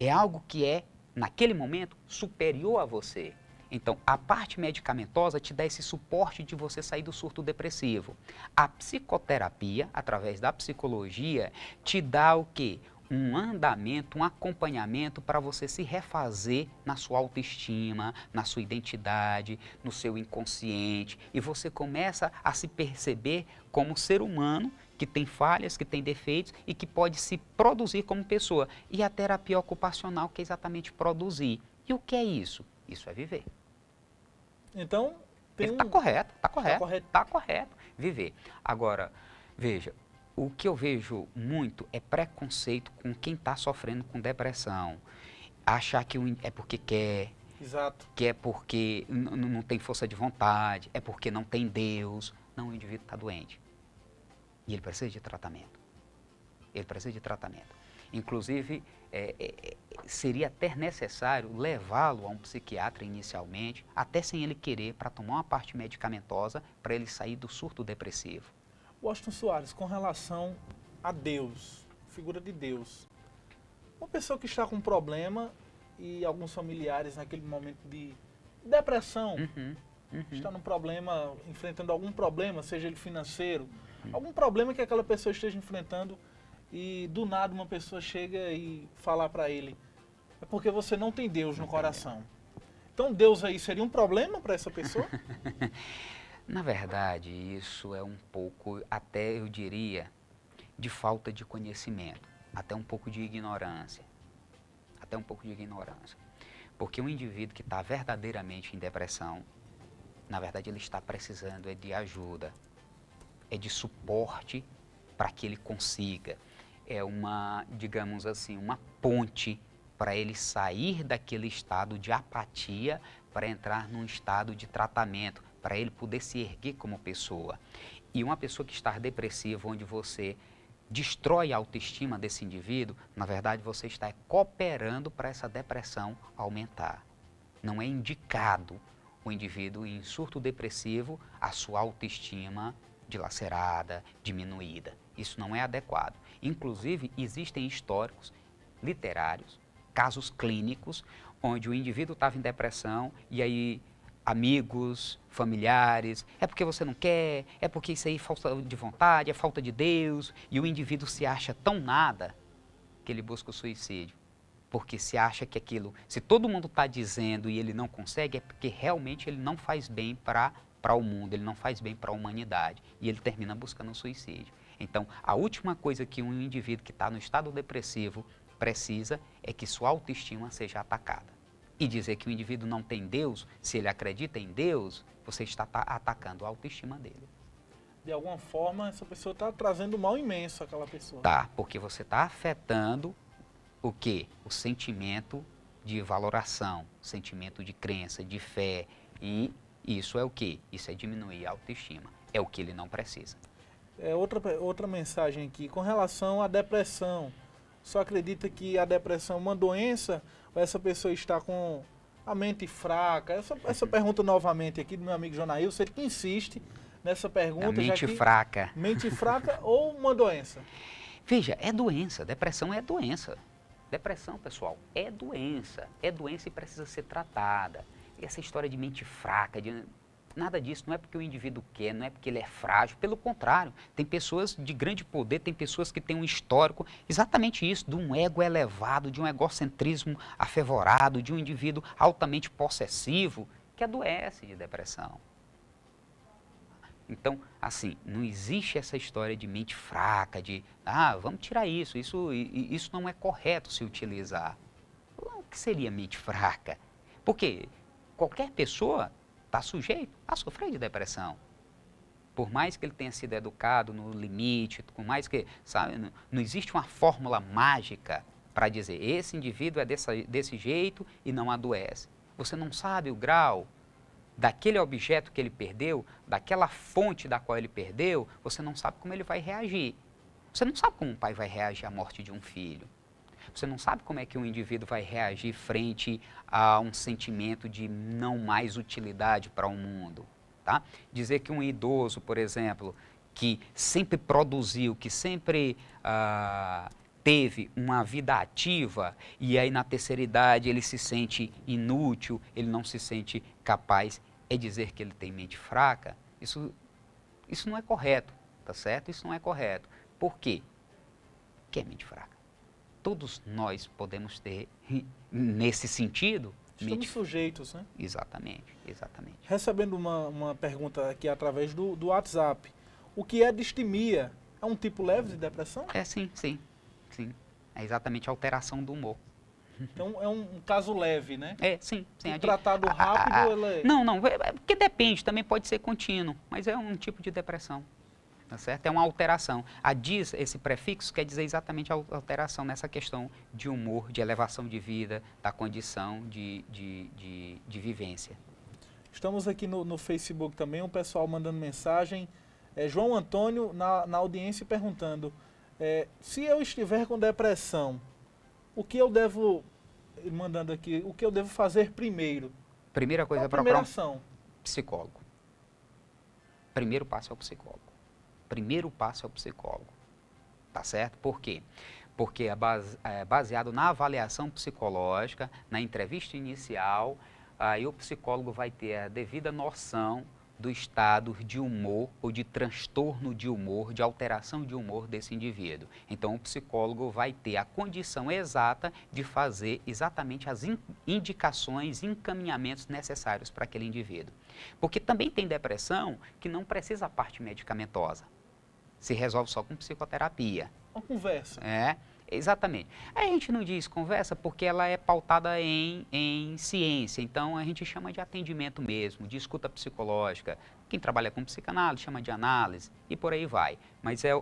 É algo que é, naquele momento, superior a você. Então, a parte medicamentosa te dá esse suporte de você sair do surto depressivo. A psicoterapia, através da psicologia, te dá o quê? Um andamento, um acompanhamento para você se refazer na sua autoestima, na sua identidade, no seu inconsciente. E você começa a se perceber como ser humano que tem falhas, que tem defeitos e que pode se produzir como pessoa. E a terapia ocupacional, que é exatamente produzir. E o que é isso? Isso é viver. Então, Está correto. Viver. Agora, veja, o que eu vejo muito é preconceito com quem está sofrendo com depressão. Achar que é porque quer, exato, que é porque não tem força de vontade, é porque não tem Deus. Não, o indivíduo está doente. E ele precisa de tratamento. Inclusive, seria até necessário levá-lo a um psiquiatra inicialmente, até sem ele querer, para tomar uma parte medicamentosa, para ele sair do surto depressivo. Washington Soares, com relação a Deus, figura de Deus, uma pessoa que está com um problema e alguns familiares naquele momento de depressão, está num problema, enfrentando algum problema, seja ele financeiro, algum problema que aquela pessoa esteja enfrentando e do nada uma pessoa chega e falar para ele, é porque você não tem Deus no coração. Então Deus aí seria um problema para essa pessoa? Na verdade, isso é um pouco, até eu diria, de falta de conhecimento, até um pouco de ignorância. Porque um indivíduo que está verdadeiramente em depressão, na verdade ele está precisando de ajuda, de suporte para que ele consiga. É uma, digamos assim, uma ponte para ele sair daquele estado de apatia para entrar num estado de tratamento, para ele poder se erguer como pessoa. E uma pessoa que está depressiva, onde você destrói a autoestima desse indivíduo, na verdade você está cooperando para essa depressão aumentar. Não é indicado o indivíduo em surto depressivo a sua autoestima dilacerada, diminuída. Isso não é adequado. Inclusive, existem históricos literários, casos clínicos, onde o indivíduo estava em depressão e aí amigos, familiares, é porque você não quer, é porque isso aí é falta de vontade, é falta de Deus, e o indivíduo se acha tão nada que ele busca o suicídio? Porque se acha que aquilo, se todo mundo está dizendo e ele não consegue, é porque realmente ele não faz bem para o mundo, ele não faz bem para a humanidade. E ele termina buscando o suicídio. Então, a última coisa que um indivíduo que está no estado depressivo precisa é que sua autoestima seja atacada. E dizer que o indivíduo não tem Deus, se ele acredita em Deus, você está atacando a autoestima dele. De alguma forma, essa pessoa está trazendo um mal imenso àquela pessoa. Tá, porque você está afetando o quê? O sentimento de valoração, sentimento de crença, de fé. E isso é o quê? Isso é diminuir a autoestima. É o que ele não precisa. Outra mensagem aqui, com relação à depressão. Só acredita que a depressão é uma doença ou essa pessoa está com a mente fraca? Essa pergunta novamente aqui do meu amigo Jonailson, ele que insiste nessa pergunta. A mente fraca. Mente fraca ou uma doença? Veja, é doença, depressão é doença. Depressão, pessoal, é doença e precisa ser tratada. E essa história de mente fraca, nada disso, não é porque o indivíduo quer, não é porque ele é frágil, pelo contrário, tem pessoas de grande poder, tem pessoas que têm um histórico, exatamente isso, de um ego elevado, de um egocentrismo afevorado, de um indivíduo altamente possessivo, que adoece de depressão. Então, assim, não existe essa história de mente fraca, de, vamos tirar isso não é correto se utilizar. O que seria mente fraca? Porque qualquer pessoa está sujeito a sofrer de depressão. Por mais que ele tenha sido educado no limite, por mais que, sabe, não existe uma fórmula mágica para dizer, esse indivíduo é desse jeito e não adoece. Você não sabe o grau daquele objeto que ele perdeu, daquela fonte da qual ele perdeu, você não sabe como ele vai reagir. Você não sabe como um pai vai reagir à morte de um filho. Você não sabe como é que um indivíduo vai reagir frente a um sentimento de não mais utilidade para o mundo. Tá? Dizer que um idoso, por exemplo, que sempre produziu, que sempre teve uma vida ativa e aí na terceira idade ele se sente inútil, ele não se sente capaz, é dizer que ele tem mente fraca, isso não é correto, tá certo? Isso não é correto. Por quê? Que é mente fraca. Todos nós podemos ter, nesse sentido... Estamos sujeitos, né? Exatamente, exatamente. Recebendo uma pergunta aqui através do WhatsApp. O que é distimia? É um tipo leve de depressão? Sim. É exatamente a alteração do humor. Então é um caso leve, né? Sim. Tratado rápido, ela é... Não, porque depende, também pode ser contínuo, mas é um tipo de depressão. Tá certo? É uma alteração. Esse prefixo quer dizer exatamente a alteração nessa questão de humor, de elevação de vida, da condição de vivência. Estamos aqui no Facebook também, o pessoal mandando mensagem. João Antônio na audiência perguntando, se eu estiver com depressão, o que eu devo, mandando aqui, o que eu devo fazer primeiro? Primeira coisa é procurar um psicólogo. Primeiro passo é o psicólogo. Primeiro passo é o psicólogo, tá certo? Por quê? Porque é baseado na avaliação psicológica, na entrevista inicial, aí o psicólogo vai ter a devida noção do estado de humor ou de transtorno de humor, de alteração de humor desse indivíduo. Então o psicólogo vai ter a condição exata de fazer exatamente as indicações, encaminhamentos necessários para aquele indivíduo. Porque também tem depressão que não precisa a parte medicamentosa. Se resolve só com psicoterapia. Uma conversa. Exatamente. A gente não diz conversa porque ela é pautada em ciência, então a gente chama de atendimento mesmo, de escuta psicológica. Quem trabalha com psicanálise chama de análise e por aí vai. Mas é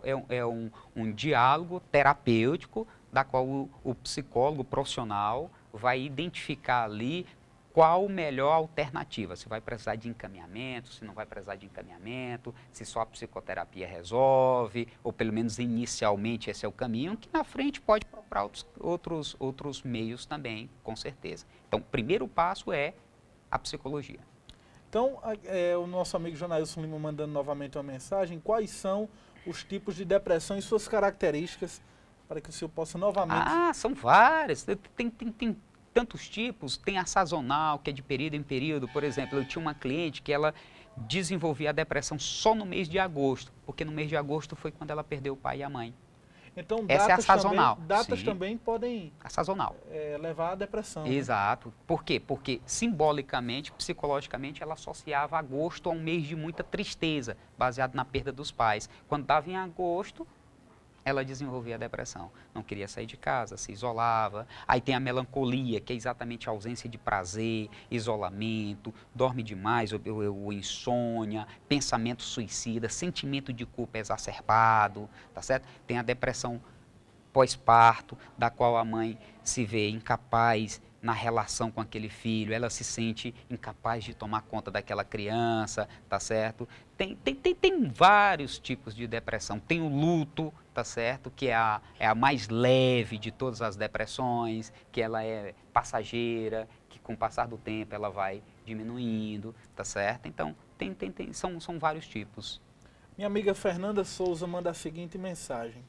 um diálogo terapêutico da qual o psicólogo profissional vai identificar ali qual a melhor alternativa, se vai precisar de encaminhamento, se não vai precisar de encaminhamento, se só a psicoterapia resolve, ou pelo menos inicialmente esse é o caminho, que na frente pode procurar outros meios também, com certeza. Então, o primeiro passo é a psicologia. Então, o nosso amigo Jonailson Lima mandando novamente uma mensagem, quais são os tipos de depressão e suas características, para que o senhor possa novamente... São várias, tem tantos tipos, tem a sazonal, que é de período em período. Por exemplo, eu tinha uma cliente que ela desenvolvia a depressão só no mês de agosto, porque no mês de agosto foi quando ela perdeu o pai e a mãe. Então, Essa é a sazonal. Datas também podem a sazonal. Levar à depressão. Exato. Né? Por quê? Porque simbolicamente, psicologicamente, ela associava agosto a um mês de muita tristeza, baseado na perda dos pais. Quando estava em agosto, ela desenvolvia a depressão. Não queria sair de casa, se isolava. Aí tem a melancolia, que é exatamente a ausência de prazer, isolamento, dorme demais, ou insônia, pensamento suicida, sentimento de culpa exacerbado, tá certo? Tem a depressão pós-parto, da qual a mãe se vê incapaz na relação com aquele filho, ela se sente incapaz de tomar conta daquela criança, tá certo? Tem vários tipos de depressão. Tem o luto, tá certo? Que é a mais leve de todas as depressões, que ela é passageira, que com o passar do tempo ela vai diminuindo, tá certo? Então, são vários tipos. Minha amiga Fernanda Souza manda a seguinte mensagem.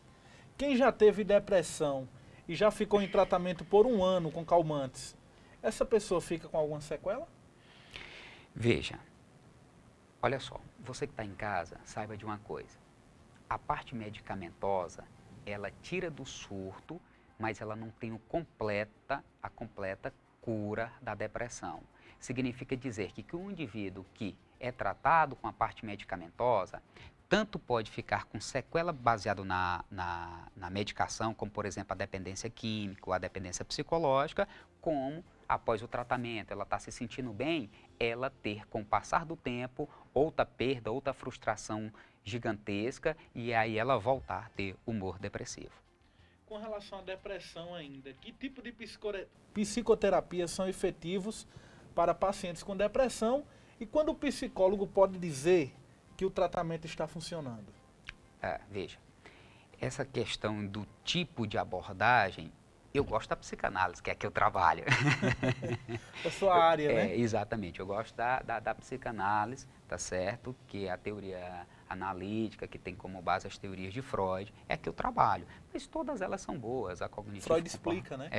Quem já teve depressão e já ficou em tratamento por 1 ano com calmantes, essa pessoa fica com alguma sequela? Veja, olha só, você que está em casa, saiba de uma coisa. A parte medicamentosa, ela tira do surto, mas ela não tem a completa cura da depressão. Significa dizer que um indivíduo que é tratado com a parte medicamentosa, tanto pode ficar com sequela baseado na medicação, como por exemplo a dependência química ou a dependência psicológica, como após o tratamento, ela está se sentindo bem, ela ter com o passar do tempo outra perda, outra frustração gigantesca e aí ela voltar a ter humor depressivo. Com relação à depressão ainda, que tipo de psicoterapia são efetivos para pacientes com depressão e quando o psicólogo pode dizer que o tratamento está funcionando? Veja, essa questão do tipo de abordagem, eu gosto da psicanálise, que é que eu trabalho. A sua área, né? Exatamente, eu gosto da psicanálise, tá certo? Que é a teoria analítica, que tem como base as teorias de Freud, é que eu trabalho. Mas todas elas são boas, a cognitivo... Freud explica, né?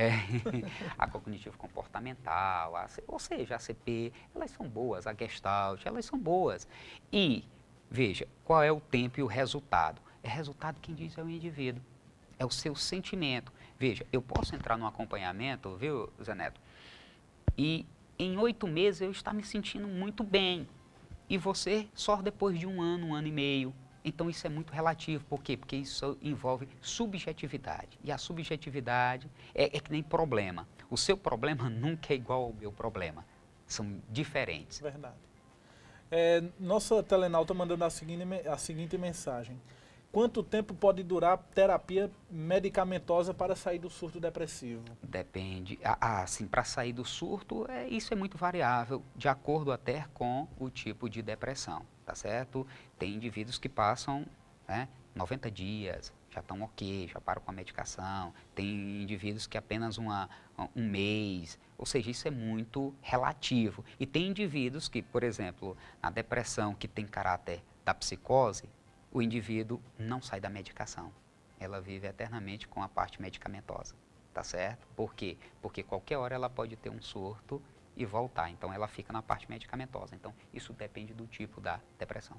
A cognitivo-comportamental, ou seja, a CP, elas são boas, a Gestalt, elas são boas. E, veja, qual é o tempo e o resultado? É resultado quem diz é o indivíduo, é o seu sentimento. Veja, eu posso entrar num acompanhamento, viu, Zé Neto? E em 8 meses eu estar me sentindo muito bem. E você só depois de 1 ano, 1 ano e meio. Então isso é muito relativo. Por quê? Porque isso envolve subjetividade. E a subjetividade é que nem problema. O seu problema nunca é igual ao meu problema. São diferentes. Verdade. Nossa telenauta mandando a seguinte mensagem. Quanto tempo pode durar terapia medicamentosa para sair do surto depressivo? Depende. Sim, para sair do surto, isso é muito variável, de acordo até com o tipo de depressão, tá certo? Tem indivíduos que passam 90 dias, já estão ok, já param com a medicação. Tem indivíduos que apenas um mês, ou seja, isso é muito relativo. E tem indivíduos que, por exemplo, na depressão que tem caráter da psicose, o indivíduo não sai da medicação. Ela vive eternamente com a parte medicamentosa, tá certo? Por quê? Porque qualquer hora ela pode ter um surto e voltar. Então ela fica na parte medicamentosa. Então isso depende do tipo da depressão.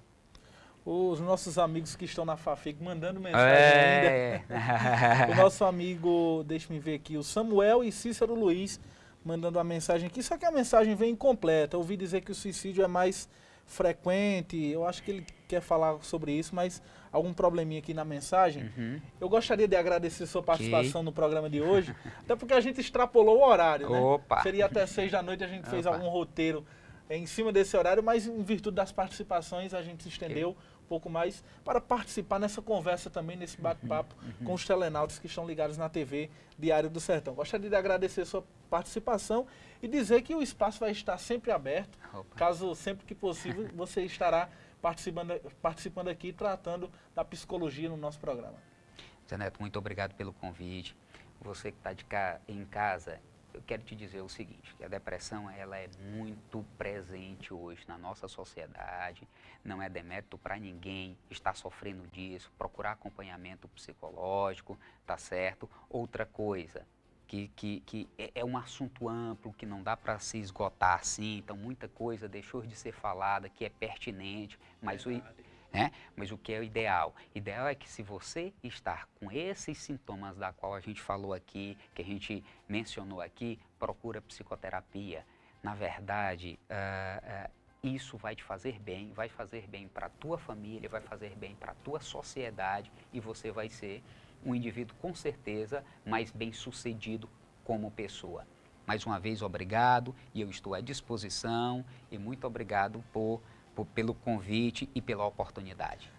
Os nossos amigos que estão na Fafic mandando mensagem ainda. O nosso amigo, deixa-me ver aqui, o Samuel e Cícero Luiz mandando uma mensagem aqui. Só que a mensagem vem incompleta. Eu ouvi dizer que o suicídio é mais frequente, eu acho que ele quer falar sobre isso, mas algum probleminha aqui na mensagem. Eu gostaria de agradecer sua participação no programa de hoje, até porque a gente extrapolou o horário, né? Opa. Seria até 6 da noite, a gente fez algum roteiro em cima desse horário, mas em virtude das participações a gente se estendeu um pouco mais para participar nessa conversa também, nesse bate-papo com os telenautas que estão ligados na TV Diário do Sertão. Gostaria de agradecer sua participação e dizer que o espaço vai estar sempre aberto, caso sempre que possível você estará participando aqui, tratando da psicologia no nosso programa. Zé Neto, muito obrigado pelo convite. Você que está em casa, eu quero te dizer o seguinte, que a depressão ela é muito presente hoje na nossa sociedade, não é demérito para ninguém estar sofrendo disso, procurar acompanhamento psicológico, tá certo? Outra coisa, que é um assunto amplo, que não dá para se esgotar assim, então muita coisa deixou de ser falada, que é pertinente, mas né? Mas o que é o ideal? Ideal é que se você estar com esses sintomas da qual a gente falou aqui, que a gente mencionou aqui, procura psicoterapia. Na verdade, isso vai te fazer bem para a tua família, vai fazer bem para a tua sociedade e você vai ser um indivíduo com certeza mais bem-sucedido como pessoa. Mais uma vez, obrigado, e eu estou à disposição, e muito obrigado pelo convite e pela oportunidade.